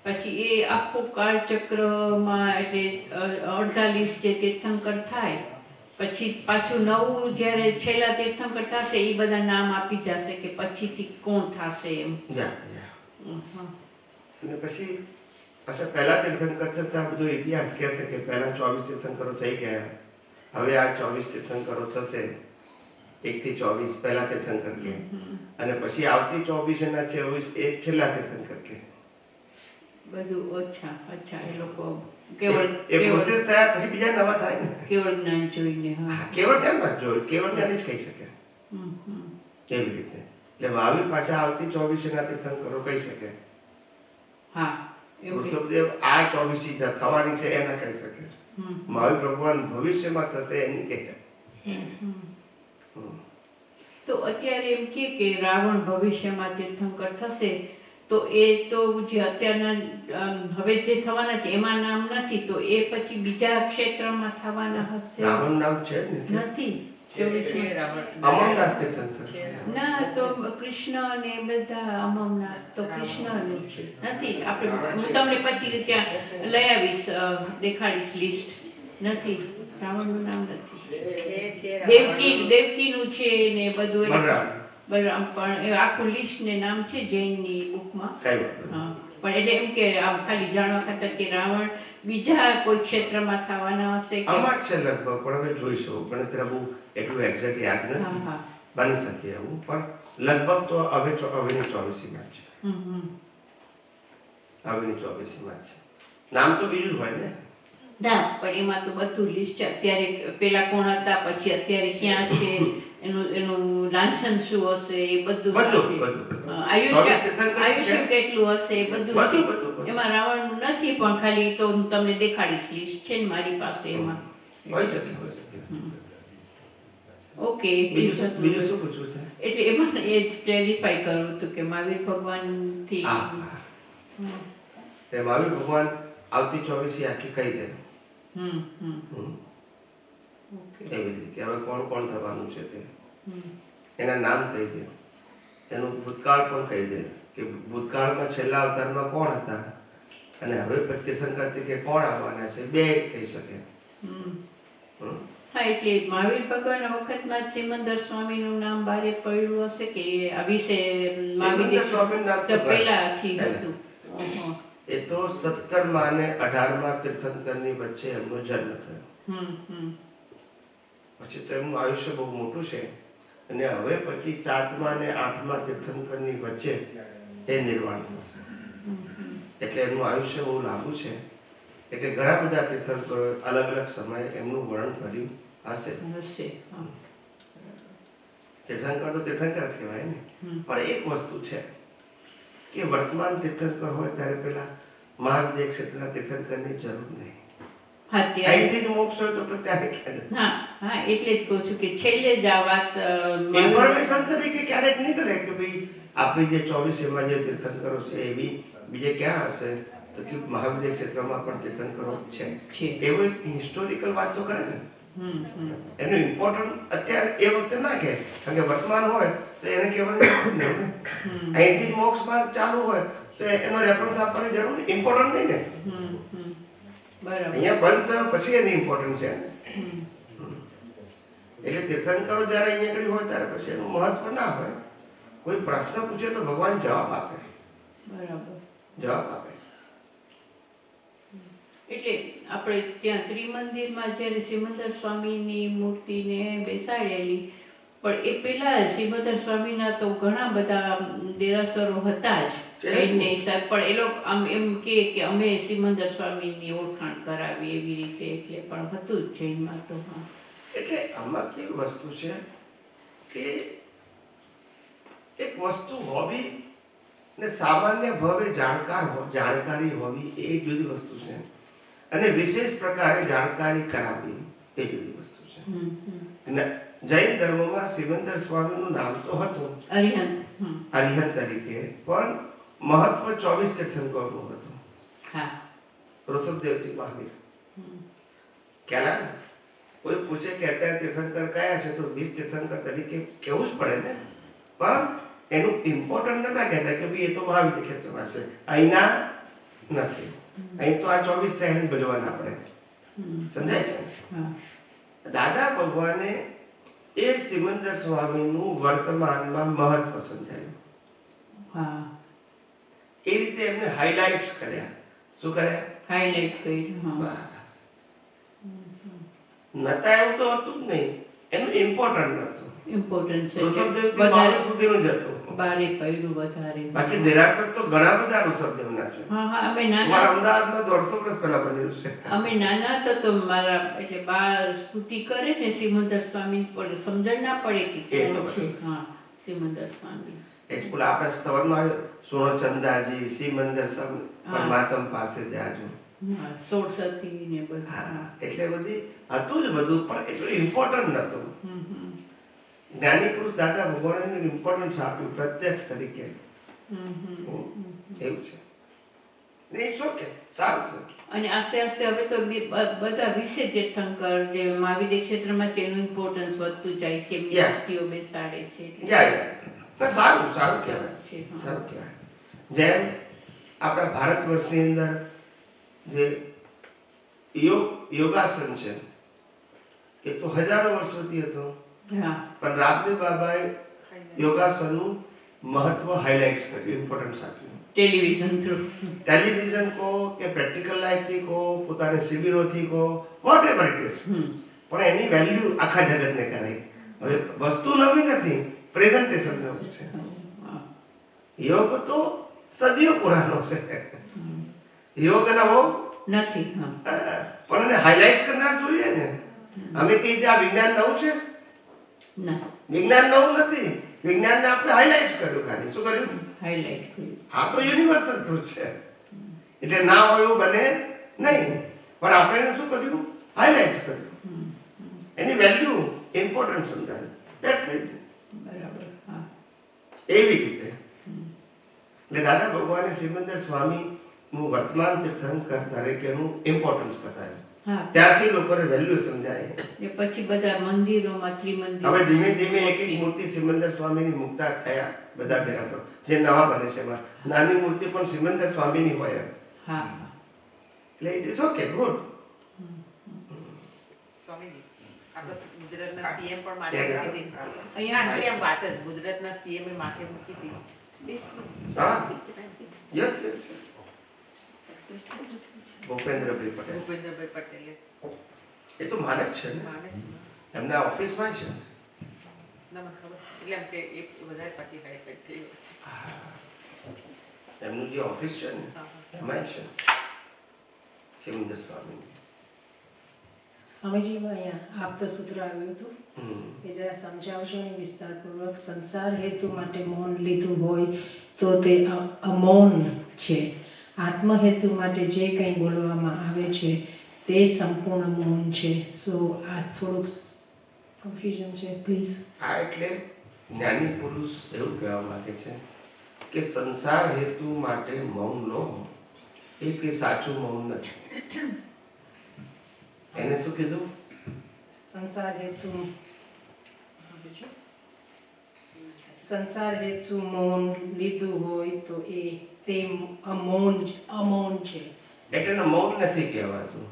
પછી એ આખો કાળચક્રમાં એટલે 48 જે તીર્થંકર થાય પછી પાછું નવું જ્યારે છેલ્લા તીર્થંકર થશે એ બધા નામ આપી જશે કે પછીથી કોણ થશે એમ. અને પછી પાછા પહેલા તીર્થંકર થતા બધો ઇતિહાસ કહેશે કે પહેલા 24 તીર્થંકરો થઈ ગયા, હવે આ 24 તીર્થંકરો થશે, 1 થી 24 પહેલા તીર્થંકર કે, અને પછી આવતી 24 અને 24 એ છેલ્લા તીર્થંકર કે. બધું અચ્છા એ લોકો કેવળ પ્રોસેસ થયા પછી બીજા નવા થાય ને. કેવળ જ્ઞાન જોઈને. હા, કેવળ જ્ઞાન જ જોયું, કેવળ જ્ઞાન જ કહી શકે એવી રીતે. એટલે મહાવીર પાછા આવતી 24 ના તીર્થંકરો કહી શકે. હા, ઋષભદેવ આ 24 થવાની છે એના કહી શકે. મહાવીર ભગવાન ભવિષ્યમાં થશે એની કહે. તો અત્યારે એમ કે રાવણ ભવિષ્યમાં તીર્થંકર થશે, તો એ તો જે અત્યારના હવે જે થવાના છે એમાં નામ નથી, તો એ પછી બીજા ક્ષેત્રમાં થવાના હશે? રાવણ નામ છે નથી. અમરનાથ તીર્થંકર ના, તો કૃષ્ણ અને બધા અમરનાથ તો કૃષ્ણનું છે નથી. આપણે હું તમને પછી ત્યાં લઈ આવીશ, દેખાડીશ લિસ્ટ. નથી, રાવણનું નામ નથી. દેવકીનું છે ને બધું. બલરામ પણ એ આખું લિસ્ટ ને નામ છે જૈનની બુકમાં. પણ એટલે એમ કે આમ ખાલી જાણવા ખાતર કે રાવણ બીજા કોઈ ક્ષેત્રમાં થવાના હશે કે આમાં છે લગભગ, પણ હવે જોઈશું. પણ અત્યારે બહુ એટલું એક્ઝેક્ટ યાદ નથી, બની શકે એવું, પણ લગભગ તો હવેની 24મીમાં છે. હવેની 24મીમાં છે. નામ તો બીજું જ હોય ને. ના, પણ એમાં તો બધું લિસ્ટ છે. અત્યારે પેલા કોણ હતા, પછી અત્યારે ક્યાં છે, એનું લાંછન શું હશે, એ બધું. આયુષ્ય કેટલું હશે એ બધું. એમાં રાવણ નથી, પણ ખાલી તો હું તમને દેખાડીશ, લિસ્ટ છે ને મારી પાસે એમાં. ઓકે, બીજું શું પૂછવું છે? એટલે એમાં એ જ ક્લેરિફાઈ કરવું હતું કે મહાવીર ભગવાન થી મહાવીર ભગવાન આવતી 24 આખી કહી દે. એવી રીતે કે હવે કોણ કોણ થવાનું છે તે એના નામ કહી દે, એનું ભૂતકાળ પણ કહી દે કે ભૂતકાળમાં છેલ્લા અવતારમાં કોણ હતા અને હવે તીર્થંકર તરીકે કોણ આવવાના છે, બે કહી શકે. હા, એટલે મહાવીર ભગવાનના વખતમાં સિમંદર સ્વામીનું નામ બારે પડ્યું હશે કે આ વિશે મહાવીર સ્વામીનું નામ તો પહેલાથી હતું. એ તો 17મા અને 18મા તીર્થંકરની વચ્ચે એમનો જન્મ થયો. પછી તો એમનું આયુષ્ય બહુ મોટું છે અને હવે પછી 7મા અને 8મા તીર્થંકરની વચ્ચે તે નિર્વાણ થશે. એટલે એમનું આયુષ્ય બહુ લાંબુ છે. એટલે ઘણા બધા તીર્થંકરો અલગ અલગ સમયે એમનું વર્ણન કર્યું હશે. તીર્થંકર તો તીર્થંકર જ કહેવાય ને. પણ એક વસ્તુ છે કે વર્તમાન તીર્થંકર હોય ત્યારે પેલા મહાવિદ્ય ક્ષેત્રના તીર્થંકરની જરૂર નહીં. અહીંથી જ મોક્ષ હોય તો ત્યારે હા, એટલે જ કહું છું કે છેલ્લે જ આ વાત ઇન્ફોર્મેશન તરીકે ક્યારેક નીકળે કે ભાઈ આપણી જે 24 એમાં જે તીર્થંકરો છે એવી બીજે ક્યાં હશે, તો કે મહાવિદ્ય ક્ષેત્રમાં પણ તીર્થંકરો છે. છે. એવો એક હિસ્ટોરિકલ વાત તો કરે ને, એનું ઇમ્પોર્ટન્ટ અત્યારે એ વખતે ના કહે, કારણ કે વર્તમાન હોય તો એને કહેવાની જરૂર નહીં ને. અહીંથી મોક્ષ માર્ગ ચાલુ હોય તો એનો રેફરન્સ આપવાની જરૂર નહીં, ઇમ્પોર્ટન્ટ નહીં ને. બરાબર. અહીંયા બંધ થયો પછી એની ઇમ્પોર્ટન્ટ છે ને. એટલે તીર્થંકરો જ્યારે અહીંયા આગળ હોય ત્યારે પછી એનું મહત્વ ના હોય. કોઈ પ્રશ્ન પૂછે તો ભગવાન જવાબ આપે. બરાબર. જવાબ આપે. એટલે આપણે ત્યાં ત્રિમંદિરમાં જ્યારે સિમંદર સ્વામીની મૂર્તિને બેસાડેલી, પણ એ પેલા સિમંદર સ્વામીના તો ઘણા બધા દેરાસરો હતા જ જૈનને હિસાબ, પણ એ લોકો આમ એમ કે અમે સિમંદર સ્વામીની ઓળખાણ કરાવી એવી રીતે, એટલે પણ હતું જ જૈનમાં તો. હા, એટલે આમાં કેવી વસ્તુ છે કે એક વસ્તુ હોવી ને સામાન્ય ભાવે જાણકારી હોવી એ એક જુદી વસ્તુ છે, અને વિશેષ પ્રકારે જાણકારી કરાવવી એ જુદી વસ્તુ છે. જૈન ધર્મમાં સિમંદર સ્વામીનું નામ તો હતું અરિહંત તરીકે, પણ મહત્વ 24 તીર્થંકરોનું હતું. હા, ઋષભદેવથી મહાવીર. ખ્યાલ કોઈ પૂછે કે અત્યારે તીર્થંકર કયા છે તો 20 તીર્થંકર તરીકે કહેવું જ પડે ને, પણ એનું ઇમ્પોર્ટન્ટ નતા કહેતા કે ભાઈ એ તો મહાવિદ્ય ક્ષેત્રમાં છે, અહીંના નથી. અહીં તો આ 24 થઈને ભજવાના આપણે. સમજાય છે? દાદા ભગવાને એ સિમંદર સ્વામીનું વર્તમાનમાં મહત્વ સમજાયું. એ રીતે એમને હાઇલાઇટ્સ કર્યા. શું કર્યા? હાઇલાઇટ કર્યું. નતા એવું તો હતું જ નહીં, એનું ઇમ્પોર્ટન્ટ નતું. ઇમ્પોર્ટન્ટ છે, ઋષભદેવથી મહાવીર સુધીનું જ હતું. બારે પડ્યું વધારે. બાકી દેરાસર તો ઘણા બધા ઋષભદેવના છે. હા હા, અમે અમારા નાના અમદાવાદમાં 150 વર્ષ પહેલા બનેલું છે. અમે નાના હતા તો મારા એટલે બા સ્તુતિ કરે ને સિમંદર સ્વામી, પણ સમજણ ના પડે કે એ તો કોણ છે. હા, સિમંદર સ્વામી. એટલે પેલા આપણા સ્થવનમાં સોનો ચંદાજી સિમંદર સ્વામી પરમાત્મ પાસે જાજો. હા, 16 સતી ને બધું. હા, એટલે બધી હતું જ બધું, પણ એટલું ઇમ્પોર્ટન્ટ નતું. જ્ઞાની પુરુષ દાદા ભગવાનને ઇમ્પોર્ટન્સ આપ્યું પ્રત્યક્ષ તરીકે. એવું છે ને, ઇટ્સ ઓકે, સારું થયું. અને આસ્તે આસ્તે હવે તો બધા વિશે તીર્થંકર જે મહાવિદ્ય ક્ષેત્રમાં તેનું ઇમ્પોર્ટન્સ વધતું જાય છે, મૂર્તિઓ બેસાડે છે. સારું કહેવાય, સારું કહેવાય. જેમ આપણા ભારત વર્ષની અંદર જે યોગાસન છે એ તો હજારો વર્ષોથી હતો, પણ રામદેવ બાબાએ યોગાસનનું મહત્વ હાઇલાઇટ કર્યું, ઇમ્પોર્ટન્સ આપ્યું. ટેલિવિઝન કહો કે પ્રેક્ટિકલ લાઈફથી કહો, પોતાની શિબિરોથી કહો, વોટ એવર ઇટ ઇઝ, પણ એની વેલ્યુ આખા જગતને કરાય. હવે વસ્તુ નવી નથી, પ્રેઝન્ટેશન નવું છે. યોગ તો સદીઓ પુરાનો છે, યોગ નવો નથી, પણ એને હાઇલાઇટ કરનાર જોઈએ ને. અમે કહીએ આ વિજ્ઞાન નવું છે, વિજ્ઞાન નવું નથી, વિજ્ઞાનને આપણે હાઇલાઇટ કર્યું. ખાલી શું કર્યું? હાઇલાઇટ કર્યું. હા, તો યુનિવર્સલ ટ્રુથ છે, એટલે ના હોય એવું બને નહીં, પણ આપણે એને શું કર્યું? હાઇલાઇટ કર્યું, એની વેલ્યુ ઇમ્પોર્ટન્ટ સમજાયું. That's it. બરાબર. હા, એવી રીતે એટલે દાદા ભગવાને સિમંદર સ્વામીનું વર્તમાન તીર્થંકર તરીકેનું ઇમ્પોર્ટન્સ બતાવ્યું. ત્યારથી લોકોને વેલ્યુ સમજાય. પછી બધા મંદિરોમાં ત્રિમંદિર, હવે ધીમે ધીમે એક એક મૂર્તિ સિમંદર સ્વામીની મુક્તા થયા. બધા દેરાસરો જે નવા બને છે એમાં નાની મૂર્તિ પણ સિમંદર સ્વામીની હોય. હા, એટલે it is okay, good. Swamiji, આપણે ગુજરાતના સીએમ પણ માથે મૂકી દીધી. અહીંયા વાત જ ગુજરાતના સીએમ માથે મૂકી દીધી. હા, યસ યસ યસ. ભૂપેન્દ્રભાઈ પટેલે એ તો માને જ છે ને, એમના ઓફિસમાં છે. એમનું જે ઓફિસ છે ને એમાં છે સિમંદર સ્વામી. સ્વામીજીમાં અહીંયા આપતો સૂત્ર આવ્યું હતું એ જરા સમજાવશો ને વિસ્તારપૂર્વક. સંસાર હેતુ માટે મૌન લીધું હોય તો તે અમૌન છે, આત્મ હેતુ માટે જે કંઈ બોલવામાં આવે છે તે જ સંપૂર્ણ મૌન છે. સો આ થોડુંક કન્ફ્યુઝન છે, પ્લીઝ. હા, એટલે જ્ઞાની પુરુષ એવું કહેવા માંગે છે કે સંસાર હેતુ માટે મૌન ન હો એ કંઈ સાચું મૌન નથી. એને શું કીધું? સંસાર હેતુ મૌન લીધું હોય તો તે અમૌન છે. એટલે એને મૌન નથી કહેવાતું.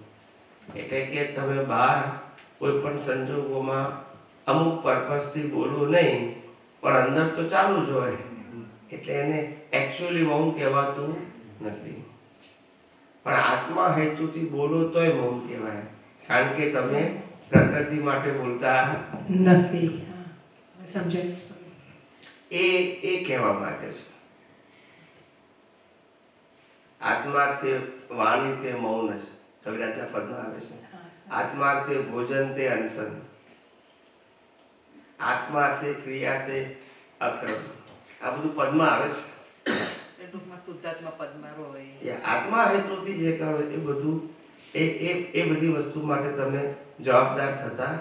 એટલે કે તમે બહાર કોઈ પણ સંજોગોમાં અમુક પર્પઝથી બોલો નહીં, પણ અંદર તો ચાલુ જ હોય, એટલે એને એકચ્યુઅલી મૌન કહેવાતું નથી. પણ આત્મા હેતુથી બોલો તોય મૌન કહેવાય, કારણ કે તમે પ્રકૃતિ માટે બોલતા નથી. સમજાય? એ કહેવા માંગે છે. આત્માર્થે વાણી તે મૌન છે, કવિરાજના પદમાં આવે છે. આત્માર્થે ભોજન તે અનશન, આત્માર્થે ક્રિયા તે અક્રમ. આ બધું પદમાં આવે છે. ટૂંકમાં શુદ્ધાત્મા પદમાં હોય. આત્મા હેતુથી જે કરો એ બધું એ બધી વસ્તુ માટે તમે જવાબદાર થતા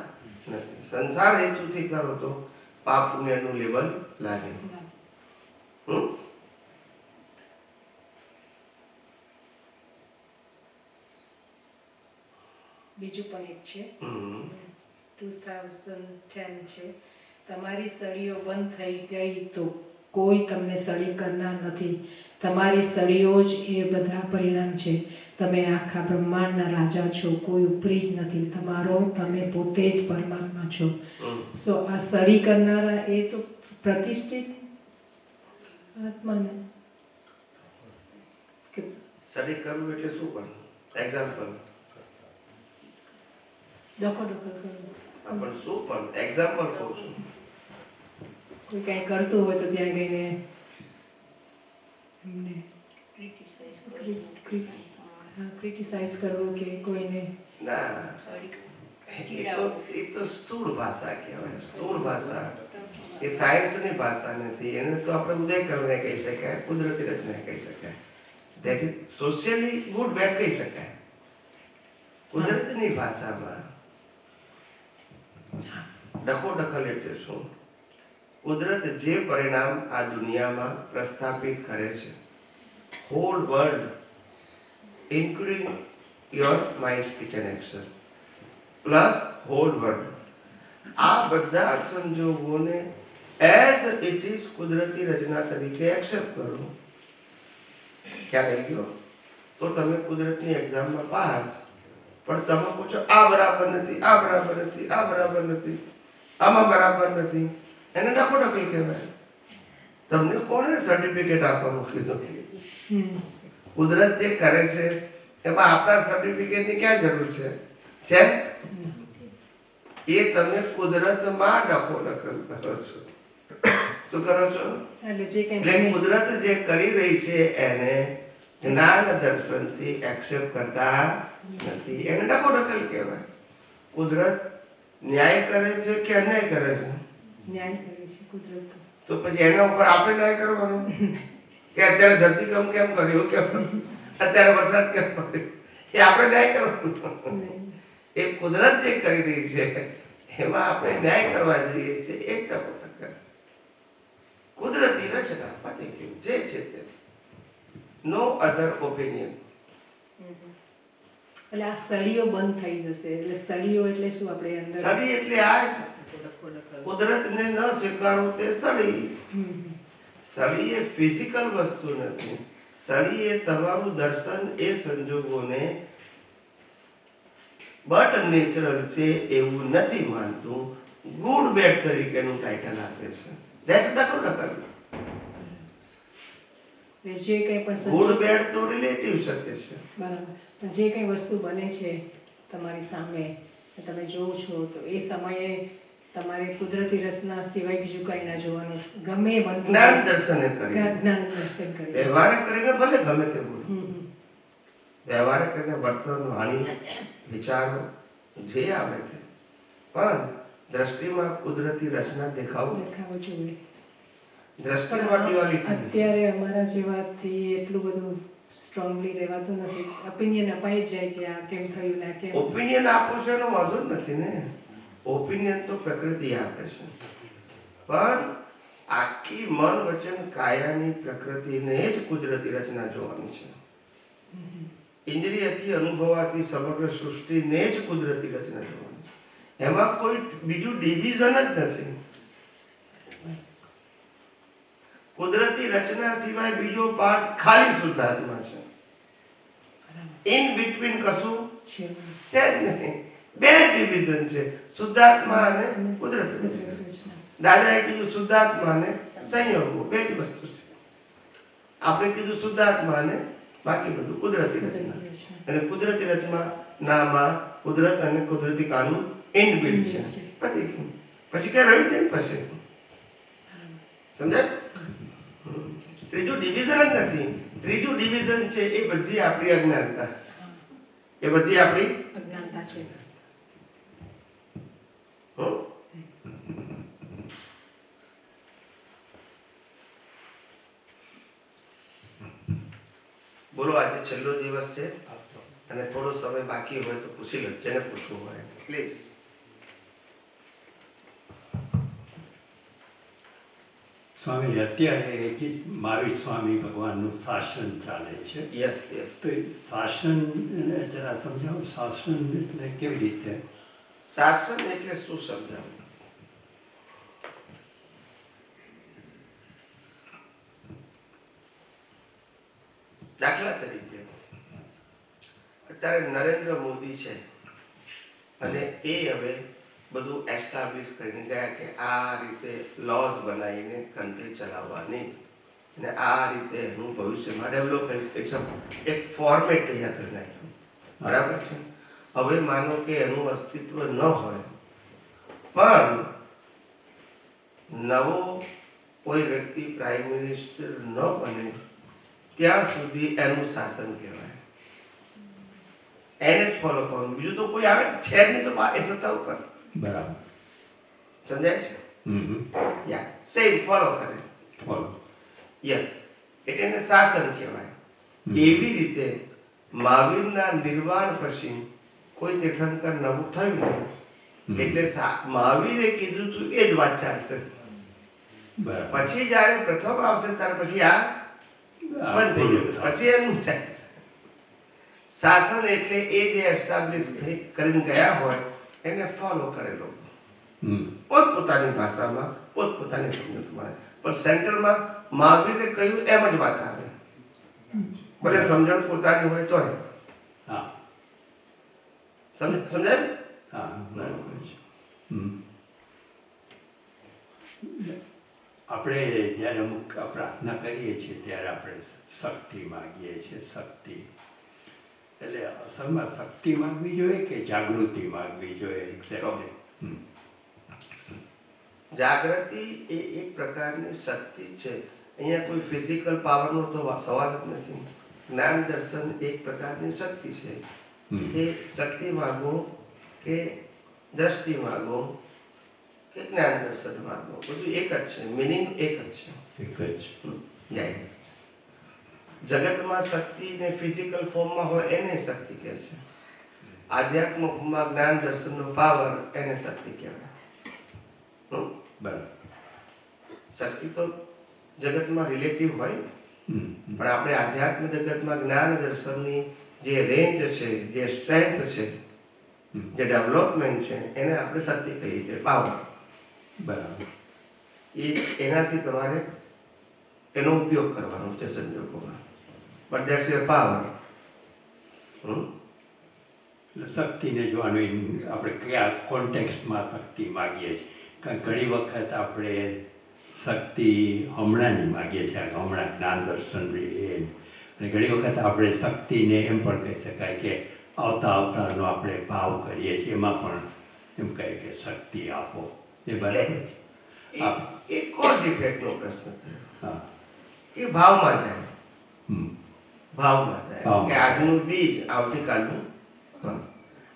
નથી. સંસાર હેતુથી કરો તો પાપ પુણ્યનું લેવલ લાગે. બીજું પણ એક છે, 2010 છે. તમારી સળીઓ બંધ થઈ ગઈ તો કોઈ તમને સળી કરનાર નથી. તમારી સળીઓ જ એ બધા પરિણામ છે. તમે આખા બ્રહ્માંડના રાજા છો, કોઈ ઉપરી જ નથી. તમે પોતે જ પરમાત્મા છો. સો આ સળી કરનારા એ તો પ્રતિષ્ઠિત આત્માને સળી કરવું એટલે શું પણ એક્ઝામ્પલ પણ શું પણ એક્ઝામ્પલ કહું છું. કોઈ કઈ કરતું હોય તો ત્યાં ગઈને એમને ક્રિટિસાઇઝ કરવું કે કોઈને ના, એ તો સ્થૂળ ભાષા કહેવાય. સ્થૂળ ભાષા એ સાયન્સની ભાષા નથી. એને તો આપણે ઉદયકર્મને કહી શકાય, કુદરતી રચના કહી શકાય. That is socially good bad કહી શકાય. કુદરતની ભાષામાં ડખોડખલ એટલે શું? કુદરત જે પરિણામ આ દુનિયામાં પ્રસ્થાપિત કરે છે, hall world including your mind speech and action plus hall world, આ બધા સંજોગોને એઝ ઇટ ઇઝ કુદરતી રચના તરીકે એક્સેપ્ટ કરો. ખ્યાલ આવી ગયો? તો તમે કુદરતની એક્ઝામમાં પાસ, પણ તમે પૂછો આ બરાબર નથી, આ બરાબર નથી, આ બરાબર નથી, આમાં બરાબર નથી, એને ડખોડખલ કહેવાય. તમને કોણે સર્ટિફિકેટ આપવાનું કીધું? કુદરત જે કરે છે એમાં આપણા સર્ટિફિકેટની ક્યાં જરૂર છે? એ તમે કુદરતમાં ડખોડખલ કરો છો. શું કરો છો? એટલે કુદરત જે કરી રહી છે એને જ્ઞાન દર્શનથી એક્સેપ્ટ કરતા નથી, એને ડખોડખલ કહેવાય. કુદરત ન્યાય કરે છે કે અન્યાય કરે છે? ન્યાય કરે છે કુદરત. તો પછી એના ઉપર આપણે ન્યાય કરવાનો કે અત્યારે ધરતીકંપ કેમ કર્યો, કેમ અત્યારે વરસાદ કેમ પડ્યો, એ આપણે ન્યાય કરવાનો? એ કુદરત જે કરી રહી છે એમાં આપણે ન્યાય કરવા જઈએ છીએ. એક ડખોડખલ. કુદરતી રચના પતી ગયું જે છે તે, નો અધર ઓપિનિયન. એટલે આ સળીઓ બંધ થઈ જશે. એટલે સળીઓ એટલે શું? આપણે અંદર સળી એટલે આ જ કુદરતને ન સ્વીકારવું તે સળી. સળી એ ફિઝિકલ વસ્તુ નથી. સળી એ તમારું દર્શન એ સંજોગોને બટ નેચરલ છે એવું નથી માનતું, ગુડ બેડ તરીકેનું ટાઇટલ આપે છે. ધેટ્સ ડખોડખલ. જે કંઈ પણ ગુડ બેડ તો રિલેટિવ સત્ય છે. બરાબર. પણ જે કંઈ વસ્તુ બને છે તમારી સામે, તમે જોવો છો, તો એ સમયે તમારે કુદરતી રચના સિવાય બીજું કંઈ ના જોવાનું. ગમે એ બનતું જ્ઞાન દર્શને કરી, જ્ઞાન દર્શન કરી, વ્યવહારે કરીને ભલે ગમે તે બોલો, વ્યવહારે કરીને વર્તન, વાણી, વિચારો જે આવે છે, પણ દ્રષ્ટિમાં કુદરતી રચના દેખાવો જોઈએ. દ્રષ્ટિમાં ડ્યુઆલિટી. અત્યારે અમારા જેવાથી એટલું બધું સ્ટ્રોંગલી રહેવાતું નથી. ઓપિનિયન અપાઈ જાય કે આ કેમ થયું ને કેમ. ઓપિનિયન આપો છો એનો વાંધો જ નથી ને. ઓપિનિયન તો પ્રકૃતિ આપે છે, પણ આખી મન વચન કાયાની પ્રકૃતિને જ કુદરતી રચના જોવાની છે. ઇન્દ્રિયથી અનુભવાતી સમગ્ર સૃષ્ટિને જ કુદરતી રચના જોવાની છે. એમાં કોઈ બીજું ડિવિઝન જ નથી. કુદરતી રચના સિવાય બીજો પાર્ટ ખાલી શુદ્ધાત્મા છે. ઇન બિટવીન કશું છે જ નહીં. બે ડિવિઝન છે, શુદ્ધાત્મા અને કુદરતી રચના. દાદાએ કીધું શુદ્ધાત્મા અને સંયોગો, બે જ વસ્તુ છે. આપણે કીધું શુદ્ધાત્મા અને બાકી બધું કુદરતી રચના. અને કુદરતી રચનામાં કુદરત અને કુદરતી કાનૂન ઇનબિલ્ટ છે. પછી કે રહ્યું ને પછી સમજાય. ત્રીજું ડિવિઝન જ નથી. ત્રીજું ડિવિઝન છે એ બધી આપણી અજ્ઞાનતા. એ બધી આપણી અજ્ઞાનતા છે. બોલો, આજે છેલ્લો દિવસ છે અને થોડો સમય બાકી હોય તો પૂછી લો, જેને પૂછવું હોય પ્લીઝ. સ્વામી, અત્યારે એક મહાવીર સ્વામી ભગવાનનું શાસન ચાલે છે. Yes yes. તો એ શાસન જરા સમજાવો. શાસન એટલે કેવી રીતે? શાસન એટલે શું સમજાવું? દાખલા તરીકે અત્યારે નરેન્દ્ર મોદી છે અને એ હવે બધું એસ્ટાબ્લિશ કરીને ગયા કે આ રીતે લોઝ બનાવીને કન્ટ્રી ચલાવવાની અને આ રીતે એનું ભવિષ્યમાં ડેવલપમેન્ટ એક ફોર્મેટ તૈયાર કરી નાખ્યું. બરાબર છે. હવે માનો કે એનું અસ્તિત્વ ન હોય પણ નવો કોઈ વ્યક્તિ પ્રાઇમ મિનિસ્ટર ન બને ત્યાં સુધી એનું શાસન કહેવાય. એને જ ફોલો કરવાનું, બીજું તો કોઈ આવે છે જ નહીં તો એ સત્તા ઉપર. બરાબર. સમજાય છે? યા સેમ ફોલો કરે. ફોલો. યસ, એટલે એને શાસન કહેવાય. એવી રીતે મહાવીરના નિર્વાણ પછી કોઈ તીર્થંકર નવું થયું ને એટલે મહાવીરે કીધું તું એ જ વાત ચાલશે. પછી જયારે પ્રથમ આવશે ત્યાર પછી આ બંધ થઈ જશે. પછી એનું ચાલશે. શાસન એટલે એ જે એસ્ટાબ્લિશ કરીને ગયા હોય એને ફોલો કરેલો, પોતપોતાની ભાષામાં પોતપોતાની સમજણ મળે. પણ સેન્ટરમાં મહાવીરે કહ્યું એમ જ વાત આવે. ભલે સમજણ પોતાની હોય તો સમજાય. આપણે જ્યારે અમુક પ્રાર્થના કરીએ છીએ ત્યારે આપણે શક્તિ માગીએ છીએ. શક્તિ એટલે અસલમાં શક્તિ માગવી જોઈએ કે જાગૃતિ માગવી જોઈએ? જાગૃતિ એ એક પ્રકારની શક્તિ છે. અહીંયા કોઈ ફિઝિકલ પાવરનો તો સવાલ જ નથી. જ્ઞાન દર્શન એક પ્રકારની શક્તિ છે. એ શક્તિ માગો કે દ્રષ્ટિ માગો કે જ્ઞાન દર્શન માગો, બધું એક જ છે. મિનિંગ એક જ છે. જગતમાં શક્તિ ને ફિઝિકલ ફોર્મમાં હોય એને શક્તિ કહે છે. આધ્યાત્મમાં જ્ઞાન દર્શનનો પાવર એને શક્તિ કહેવાય. શક્તિ તો જગતમાં રિલેટિવ હોય, પણ આપણે આધ્યાત્મ જગતમાં જ્ઞાન દર્શનની જે રેન્જ છે, જે સ્ટ્રેન્થ છે, જે ડેવલપમેન્ટ છે, એને આપણે શક્તિ કહીએ છીએ, પાવર. બરાબર. એનાથી તમારે એનો ઉપયોગ કરવાનો છે સંજોગોમાં. But that's your power. શક્તિને જોવાનું આપણે કયા કોન્ટેક્સ્ટમાં શક્તિ માગીએ છીએ. કારણ ઘણી વખત આપણે શક્તિ હમણાંની માગીએ છીએ, હમણાં જ્ઞાન દર્શન અને ઘણી વખત આપણે શક્તિને એમ પણ કહી શકાય કે આવતાનો આપણે ભાવ કરીએ છીએ, એમાં પણ એમ કહે કે શક્તિ આપો. એ બરાબર એ કોઝ ઇફેક્ટનો પ્રશ્ન થયો. એ ભાવમાં જાય. ભાવમાં જાય કે આજનું બીજ આવતીકાલનું.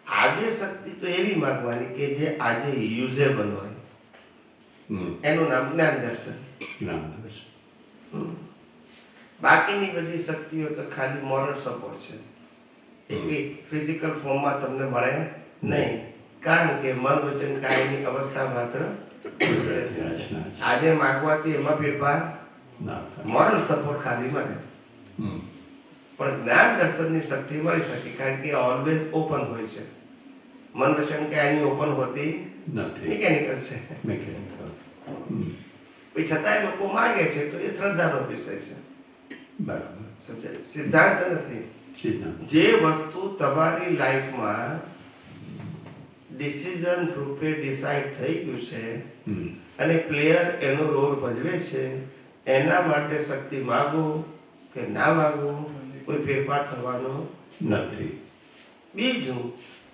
આજે શક્તિ તો એવી માંગવાની કે જે આજે યુઝેબલ હોય. એનું નામ જ્ઞાન દર્શન. બાકીની બધી શક્તિઓ તો ખાલી મોરલ સપોર્ટ છે. એ ફિઝિકલ ફોર્મમાં તમને મળે નહીં, કારણ કે મન વચન કાયની અવસ્થા માત્ર આજે માગવાથી એમાં ફેરફાર, મોરલ સપોર્ટ ખાલી મળે. પણ જ્ઞાન દર્શનની શક્તિ મળી શકે, કારણ કે ઓલવેઝ ઓપન હોય છે. મન વચન કે આની ઓપન હોતી નથી, મિકેનિકલ છે. મિકેનિકલ. પછી છતાંય લોકો માગે છે તો એ શ્રદ્ધાનો વિષય છે. બરાબર. સમજાય? સિદ્ધાંત નથી. સીધા. જે વસ્તુ તમારી લાઈફમાં ડિસિઝન રૂપે ડિસાઈડ થઈ ગયું છે અને પ્લેયર એનો રોલ ભજવે છે, એના માટે શક્તિ માગો કે ના માગો કોઈ ફેરફાર થવાનો નથી. બીજું,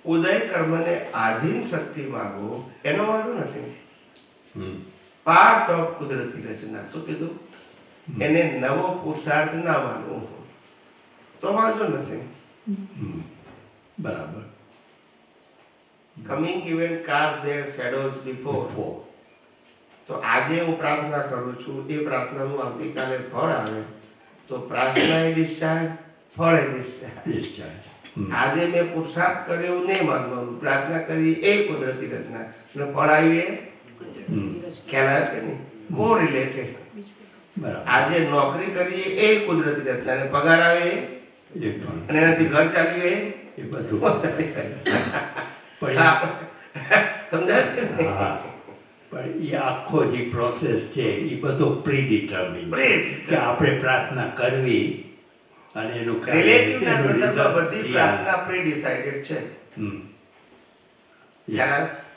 ઉદય કર્મને આધીન શક્તિ માગો એનો વાંધો નથી. પાર્ટ ઓફ કુદરતી રચના. શું કીધું? એને નવો પુરુષાર્થ ના માનવો તો વાંધો નથી. બરાબર. Coming event cast their shadows before. તો આજે હું પ્રાર્થના કરું છું, એ પ્રાર્થનાનું આવતીકાલે ફળ આવે તો પ્રાર્થના એ ડિસ્ચાર્જ, ફળ એ ડિસ્ચાર્જ. આજે મેં પુરુષાર્થ કર્યો એવું નહીં માનવાનું. પ્રાર્થના કરી એ કુદરતી રચના અને ફળ આવી એ ખ્યાલ આવે કે નહીં? કો રિલેટેડ. આજે નોકરી કરી એ કુદરતી રચના અને પગાર આવે અને એનાથી ઘર ચાલ્યું એ બધું. સમજાય કે નહીં? પણ એ આખો જે પ્રોસેસ છે એ બધો પ્રીડિટર્મિન કે આપણે પ્રાર્થના કરવી અને એનું રિલેટિવના સંદર્ભમાં બધી પ્રાર્થના પ્રી ડિસાઇડેડ છે.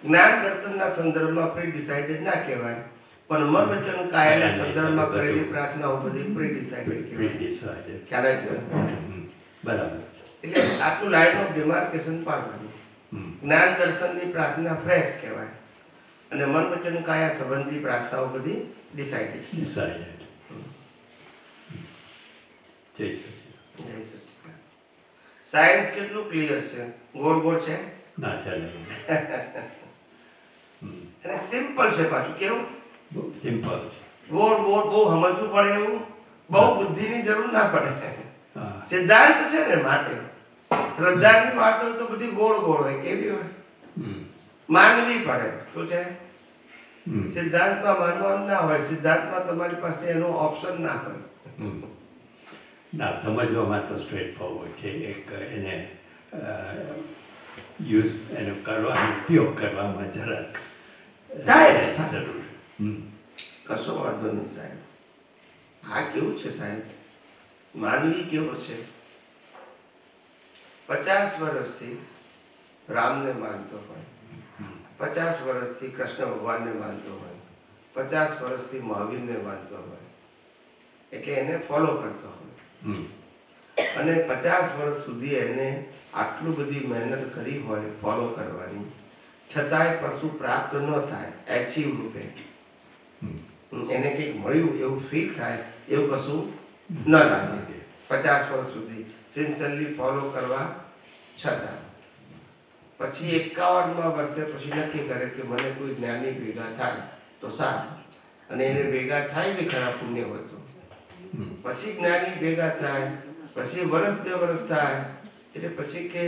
જ્ઞાન દર્શનના સંદર્ભમાં પ્રી ડિસાઇડેડ ના કહેવાય, પણ મન વચન કાયાના સંદર્ભમાં કરેલી પ્રાર્થનાઓ બધી પ્રી ડિસાઇડેડ કહેવાય. ખ્યાલ આવ્યો? બરાબર. એટલે આટલું લાઇન ઓફ ડિમાર્કેશન પાડવાનું. જ્ઞાન દર્શનની પ્રાર્થના ફ્રેશ કહેવાય અને મન વચન કાયા સંબંધી પ્રાર્થનાઓ બધી ડિસાઇડેડ. જય સચિદાનંદ. સાયન્સ કેટલું ક્લિયર છે? ગોળ ગોળ છે ના ચાલે. અને સિમ્પલ છે. પાછું કેવું? સિમ્પલ છે. ગોળ ગોળ બહુ સમજવું પડે એવું, બહુ બુદ્ધિની જરૂર ના પડે. સિદ્ધાંત છે ને, માટે શ્રદ્ધાની વાત હોય તો બધી ગોળ ગોળ હોય. કેવી હોય? માનવી પડે. શું છે? સિદ્ધાંતમાં માનવાનું ના હોય. સિદ્ધાંતમાં તમારી પાસે એનો ઓપ્શન ના હોય. ના, સમજવામાં તો સ્ટ્રેટ ફોરવર્ડ છે. એક એને યુઝ એનો કરવાનો ઉપયોગ કરવામાં જરાક થાય જરૂર. કશો વાંધો નહીં સાહેબ. આ કેવું છે સાહેબ? માનવી કેવો છે? 50 વર્ષથી રામને માનતો હોય, 50 વર્ષથી કૃષ્ણ ભગવાનને માનતો હોય, 50 વર્ષથી મહાવીરને માનતો હોય, એટલે એને ફોલો કરતો હોય અને 50 વર્ષ સુધી એને આટલું બધી મહેનત કરી હોય ફોલો કરવાની, છતાંય કશું પ્રાપ્ત ન થાય એચીવ રૂપે, એને કંઈક મળ્યું એવું ફીલ થાય એવું કશું ન લાગે. 50 વર્ષ સુધી સિન્સિયરલી ફોલો કરવા છતાં પછી 51મા વર્ષે પછી નક્કી કરે કે મને કોઈ જ્ઞાની ભેગા થાય તો સારું, અને એને ભેગા થાય બી ખરા પુણ્ય હોય તો. પછી જ્ઞાની ભેગા થાય, પછી વર્ષ 2 વર્ષ થાય, એટલે પછી કે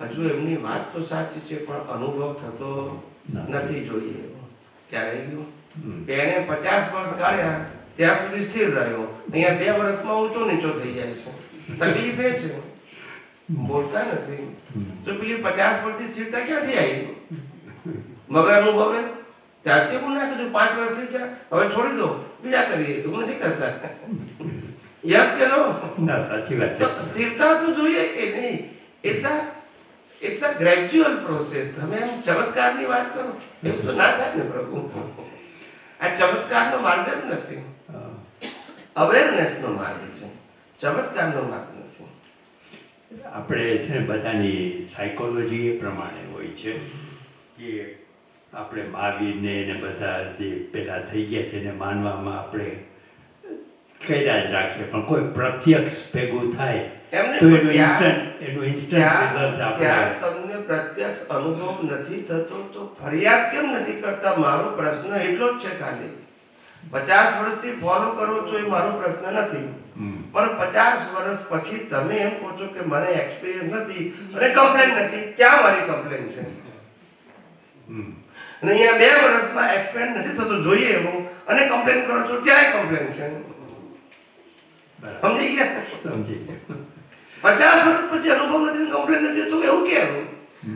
હજુ એમની વાત તો સાચી છે પણ અનુભવ થતો નથી. જોઈએ ક્યારે ગયું? એને 50 વર્ષ કાઢ્યા ત્યાં સુધી સ્થિર રહ્યો, અહીંયા 2 વર્ષમાં ઊંચો નીચો થઈ જાય છે. તકલીફ એ છે, બોલતા નથી. તો પેલી 50 વર્ષથી સ્થિરતા ક્યાંથી આવી? મગર અનુભવે ત્યારથી હું ના કીધું 5 વર્ષ થઈ ગયા, હવે છોડી દો, બીજા કરીએ. એવું નથી કરતા. યસ કે નો? ના, સાચી વાત છે. સ્થિરતા તો જોઈએ કે નહીં? It's a gradual process. તમે એમ ચમત્કારની વાત કરો એવું તો ના થાય ને પ્રભુ. આ ચમત્કારનો માર્ગ જ નથી, અવેરનેસનો માર્ગ છે, ચમત્કારનો માર્ગ નથી. આપણે છે ને બધાની સાયકોલોજી એ પ્રમાણે હોય છે કે આપણે મહાવીરને ને બધા જે પેલા થઈ ગયા છે એને માનવામાં આપણે કર્યા જ રાખીએ, પણ કોઈ પ્રત્યક્ષ ભેગું થાય તો એનું ઇન્સ્ટન્ટ રિઝલ્ટ ત્યાં તમને પ્રત્યક્ષ અનુભવ નથી થતો તો ફરિયાદ કેમ નથી કરતા? મારો પ્રશ્ન એટલો જ છે ખાલી. 50 વર્ષથી ફોલો કરો છો એ મારો પ્રશ્ન નથી, પણ 50 વર્ષ પછી તમે એમ કહો છો કે મને એક્સપિરિયન્સ નથી અને કમ્પ્લેન નથી, ત્યાં મારી કમ્પ્લેન છે. અને અહીંયા 2 વર્ષમાં એક્સપ્લેન નથી થતો જોઈએ એવું અને કમ્પ્લેન કરો છો, ત્યાંય કમ્પ્લેન છે. સમજી ગયા? સમજી ગયા. 50 વર્ષ પછી અનુભવ નથી, કમ્પ્લેન નથી, તો એવું કેમ?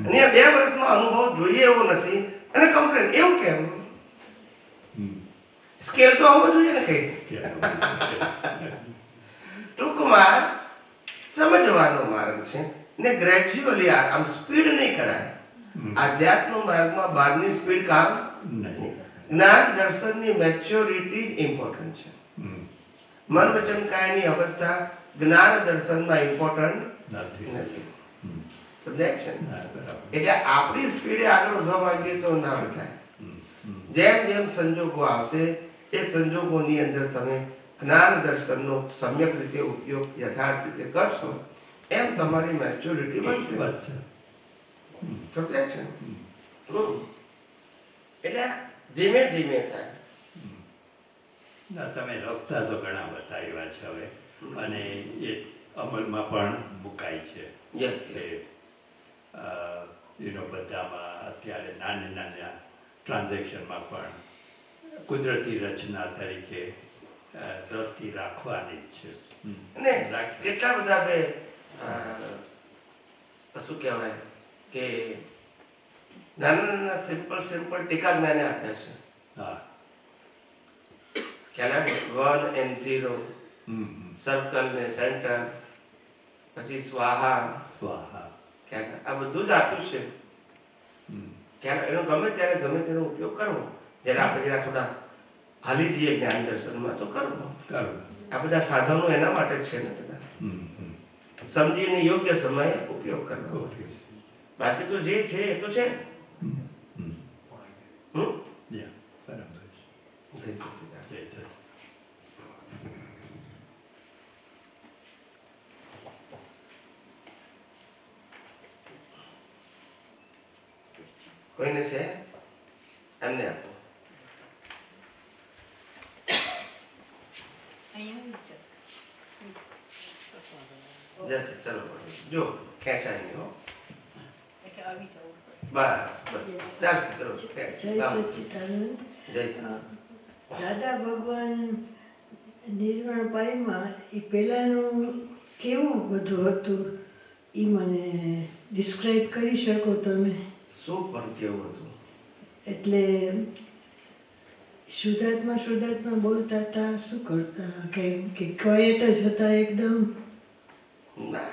અને આ 2 વર્ષમાં અનુભવ જોઈએ એવો નથી અને કમ્પ્લેન એવું કેમ? સ્કેલ તો આવવો જોઈએ ને કઈ. ટૂંકમાં સમજવાનો માર્ગ છે ને ગ્રેજ્યુઅલી, આમ સ્પીડ નહીં કરાય. આધ્યાત્મ માર્ગમાં બહારની સ્પીડ કામ નહીં. જ્ઞાન દર્શનની મેચ્યોરિટી ઇમ્પોર્ટન્ટ છે. મન વચન કાયની અવસ્થા જ્ઞાન દર્શનમાં ઇમ્પોર્ટન્ટ નથી. સમજાય છે? એટલે આપણી સ્પીડે આગળ વધવા માંગીએ તો ના વધાય. જેમ જેમ સંજોગો આવશે એ સંજોગોની અંદર તમે જ્ઞાન દર્શનનો સમ્યક રીતે ઉપયોગ યથાર્થ રીતે કરશો એમ તમારી મેચ્યોરિટી વધશે. સમજાય છે? એટલે ધીમે ધીમે થાય. તમે રસ્તા તો ઘણા બતાવ્યા છે હવે, અને એ અમલમાં પણ મુકાય છે. યસ, બધામાં અત્યારે નાના ટ્રાન્ઝેક્શનમાં પણ કુદરતી રચના તરીકે દ્રષ્ટિ રાખવાની જ છે. અને કેટલા બધા શું કહેવાય કે નાના સિમ્પલ ટીકા જ્ઞાને આપ્યા છે. હા, ખ્યાલ આવે? 1 and 0, સર્કલ ને સેન્ટર, પછી સ્વાહા, આ બધું જ આપ્યું છે. એનો ગમે ત્યારે ગમે તેનો ઉપયોગ કરવો. જ્યારે આપણે જરા થોડા હાલી જઈએ જ્ઞાન દર્શનમાં તો કરવો. આ બધા સાધનો એના માટે જ છે ને બધા. સમજીને યોગ્ય સમયે ઉપયોગ કરવો. બાકી તો જે છે એ તો છે. જય સચ્ચિદાનંદ. કોઈને છે? એમને આપો. જશે, ચલો જો ખેંચાય નહીં હો. બસ ચાલશે. ચલો જય સચ્ચિદાનંદ. જય શ્રી દાદા ભગવાન નિર્વાણ પાયમાં એ પહેલાંનું કેવું બધું હતું એ મને ડિસ્ક્રાઇબ કરી શકો તમે? શું પણ કેવું હતું? એટલે શુદ્ધાત્મા બોલતા હતા, શું કરતા? કે ક્વાયટ જ હતા એકદમ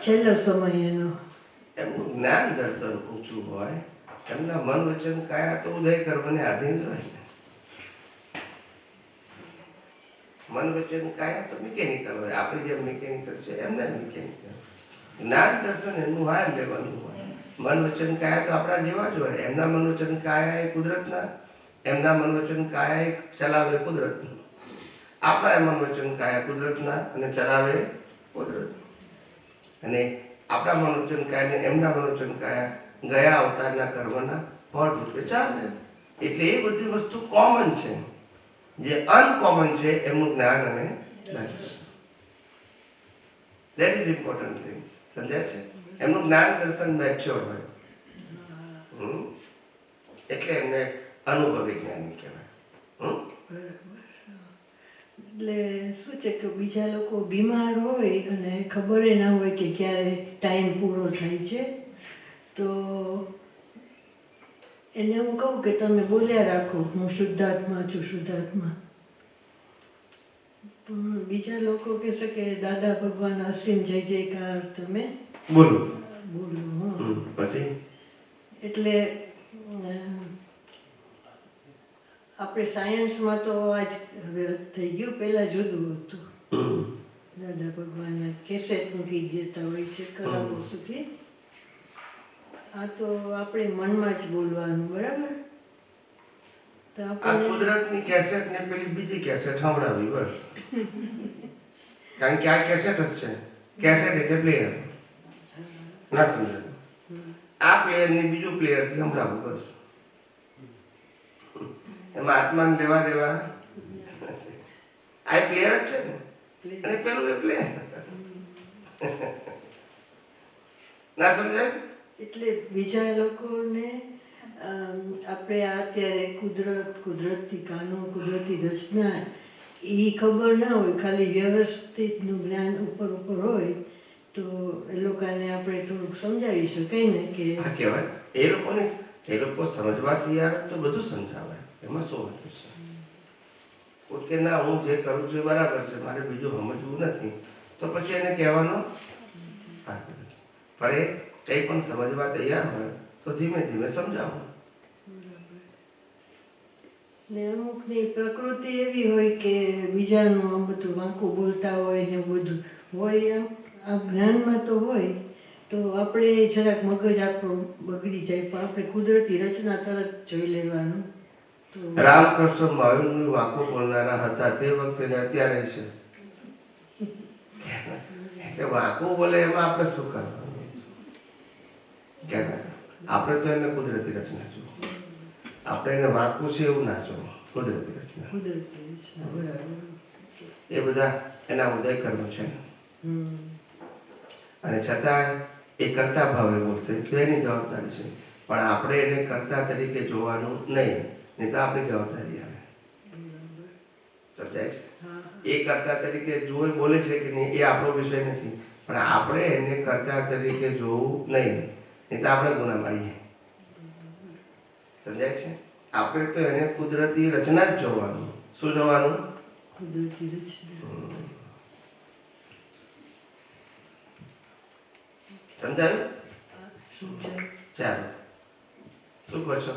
છેલ્લો સમય એનો? એમનું જ્ઞાન દર્શન ઊંચું હોય, એમના મન વચન કાયા તો ઉદય કર્મને આધીન જ હોય. મન વચન કાયા તો મિકેનિકલ હોય, આપણી જેમ મિકેનિકલ છે એમને મિકેનિકલ. જ્ઞાન દર્શન એમનું હાયર લેવલનું હોય. મન વચન કાયા તો આપણા જેવા જ હોય. એમના મન વચન કાયા એ કુદરતના, એમના મન વચન કાયા એ ચલાવે કુદરતનું. આપણા મન વચન કાયા કુદરતના અને ચલાવે કુદરત. અને આપણા મન વચન કાયા ને એમના મન વચન કાયા ગયા અવતારના કર્મના ફળ રૂપે ચાલે. એટલે એ બધી વસ્તુ કોમન છે. જે અનકોમન છે એમનું જ્ઞાન અને દર્શન. That is important thing. સમજાય છે? એમનું જ્ઞાન દર્શન મેચ્યોર હોય એટલે એમને અનુભવી જ્ઞાની કહેવાય. એટલે શું છે કે બીજા લોકો બીમાર હોય અને ખબર ના હોય કે ક્યારે ટાઈમ પૂરો થાય છે, તો એને હું કહું કે તમે બોલ્યા રાખો હું શુદ્ધાત્મા છું, શુદ્ધાત્મા. પણ બીજા લોકો કહેશે કે દાદા ભગવાન અસીમ જય જયકાર તમે બોલો. પછી એટલે આપણે સાયન્સમાં તો આજ હવે થઈ ગયું, પહેલાં જુદું હતું. દાદા ભગવાનના કેસેટ મૂકી દેતા હોય છે કલાકો સુધી. આ તો આપણે મનમાં જ બોલવાનું, બરાબર? તો આ કુદરતની કેસેટ ને પેલી બીજી કેસેટ સંભળાવી બસ. કારણ કે આ કેસેટ જ છે. કેસેટ એટલે પ્લેયર. ના સમજાય? આ પ્લેયર ને બીજું પ્લેયર થી સંભળાવું બસ. એમાં આત્માને લેવા દેવા. આ પ્લેયર જ છે ને, અને પેલું એ પ્લેયર. ના સમજાય? એટલે બીજા લોકોને આપણે અત્યારે કુદરતી કાનૂન, કુદરતી રચના એ ખબર ના હોય, ખાલી વ્યવસ્થિતનું જ્ઞાન ઉપર હોય તો એ લોકોને આપણે થોડુંક સમજાવી શકાય ને કે આ કહેવાય એ લોકો સમજવા તૈયાર તો બધું સમજાવાય, એમાં શું વાંધો છે? કે ના હું જે કરું છું એ બરાબર છે, મારે બીજું સમજવું નથી, તો પછી એને કહેવાનો પણ એ કંઈ પણ સમજવા તૈયાર હોય તો ધીમે ધીમે સમજાવો. ને અમુકની પ્રકૃતિ એવી હોય કે બીજાનું આ બધું વાંકું બોલતા હોય ને બધું હોય, એમ આ જ્ઞાનમાં તો હોય તો આપણે જરાક મગજ આપણું બગડી જાય, પણ આપણે કુદરતી રચના તરત જોઈ લેવાનું. તો રામકૃષ્ણ મહાવીરનું વાંકો બોલનારા હતા તે વખતે ને અત્યારે છે, એટલે વાંકું બોલે એમાં આપણે શું કરવાનું? આપણે તો એને કુદરતી રચના જો, આપણે એને વાંકું છે એવું ના જો, કુદરતી રચના. કુદરતી રચના બરાબર. એ બધા એના ઉદય કર્મ છે, અને છતાં એ કરતા ભાવે બોલશે તો એની જવાબદારી છે, પણ આપણે એને કરતા તરીકે જોવાનું નહીં, નહીં તો આપણી જવાબદારી આવે. સમજાય છે? એ કરતા તરીકે જોઈ બોલે છે કે નહીં એ આપણો વિષય નથી, પણ આપણે એને કરતા તરીકે જોવું નહીં, નહીં તો આપણે ગુનામાં આવીએ. સમજાય છે? આપણે તો એને કુદરતી રચના જ જોવાનું. શું જોવાનું? કુદરતી રચના. સમજાયું? સમજાય. ચાલો, શું કહો છો?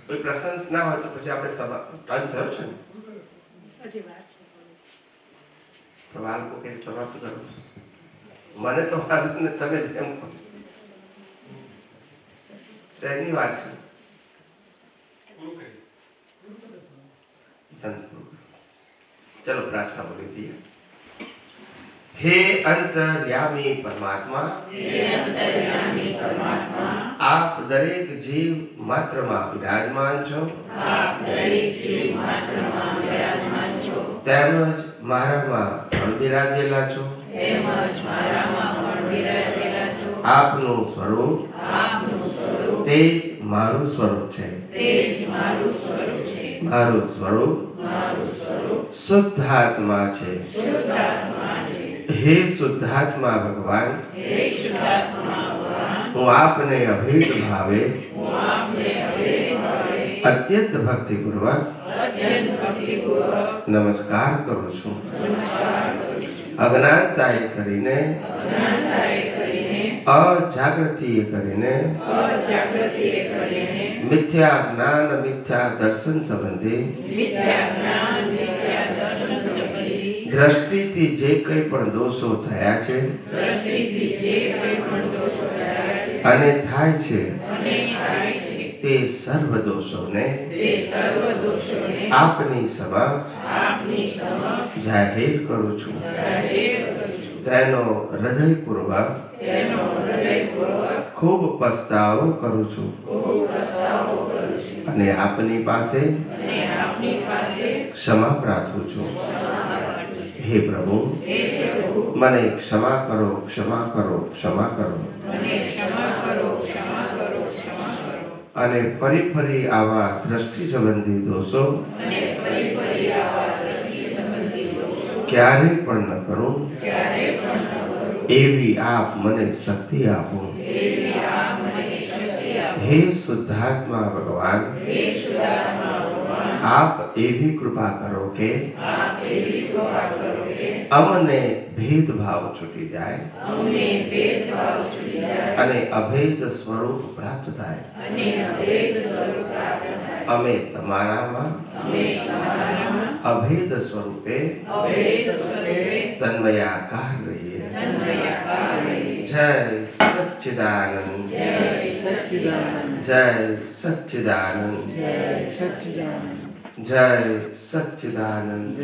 કોઈ પ્રસંગ ના હોય તો પછી આપણે ટાઈમ થયો છે ને, સવાલ કો કઈ સમાપ્ત કરો. મને તો વાત ને તમે જેમ કહો શેની વાત છે? चलो प्रार्थना बोली थी। हे अंतर्यामी परमात्मा, आप दरेक जीव मात्र में विराजमान छो, તેમજ મારામાં પણ વિરાજેલા છો, આપનું સ્વરૂપ તે જ મારું સ્વરૂપ છે, મારું સ્વરૂપ શુદ્ધાત્મા છે। હે શુદ્ધાત્મા ભગવાન, હું આપને અભેદ ભાવે અત્યંત ભક્તિપૂર્વક નમસ્કાર કરું છું। અજ્ઞાનતાએ કરીને, અજાગૃતિએ કરીને, મિથ્યા જ્ઞાન મિથ્યા દર્શન સંબંધી દ્રષ્ટિથી જે કંઈ પણ દોષો થયા છે અને થાય છે તે સર્વ દોષોને આપની સમક્ષ જાહેર કરું છું। તેનો હૃદયપૂર્વક ખૂબ પસ્તાવો કરું છું અને આપની પાસે ક્ષમા પ્રાર્થું છું। હે પ્રભુ, મને ક્ષમા કરો, ક્ષમા કરો, ક્ષમા કરો। અને ફરી ફરી આવા દ્રષ્ટિ સંબંધી દોષો ક્યારેય પણ ન કરું, એવી આપ મને શક્તિ આપો। હે શુદ્ધાત્મા ભગવાન, આપ એવી કૃપા કરો કે અમને ભેદભાવ છૂટી જાય અને અભેદ સ્વરૂપ પ્રાપ્ત થાય। અમે તમારામાં અભેદ સ્વરૂપે તન્મયાકાર રહીએ। જય સચ્ચિદાનંદ, જય સચ્ચિદાનંદ, જય સચ્ચિદાનંદ।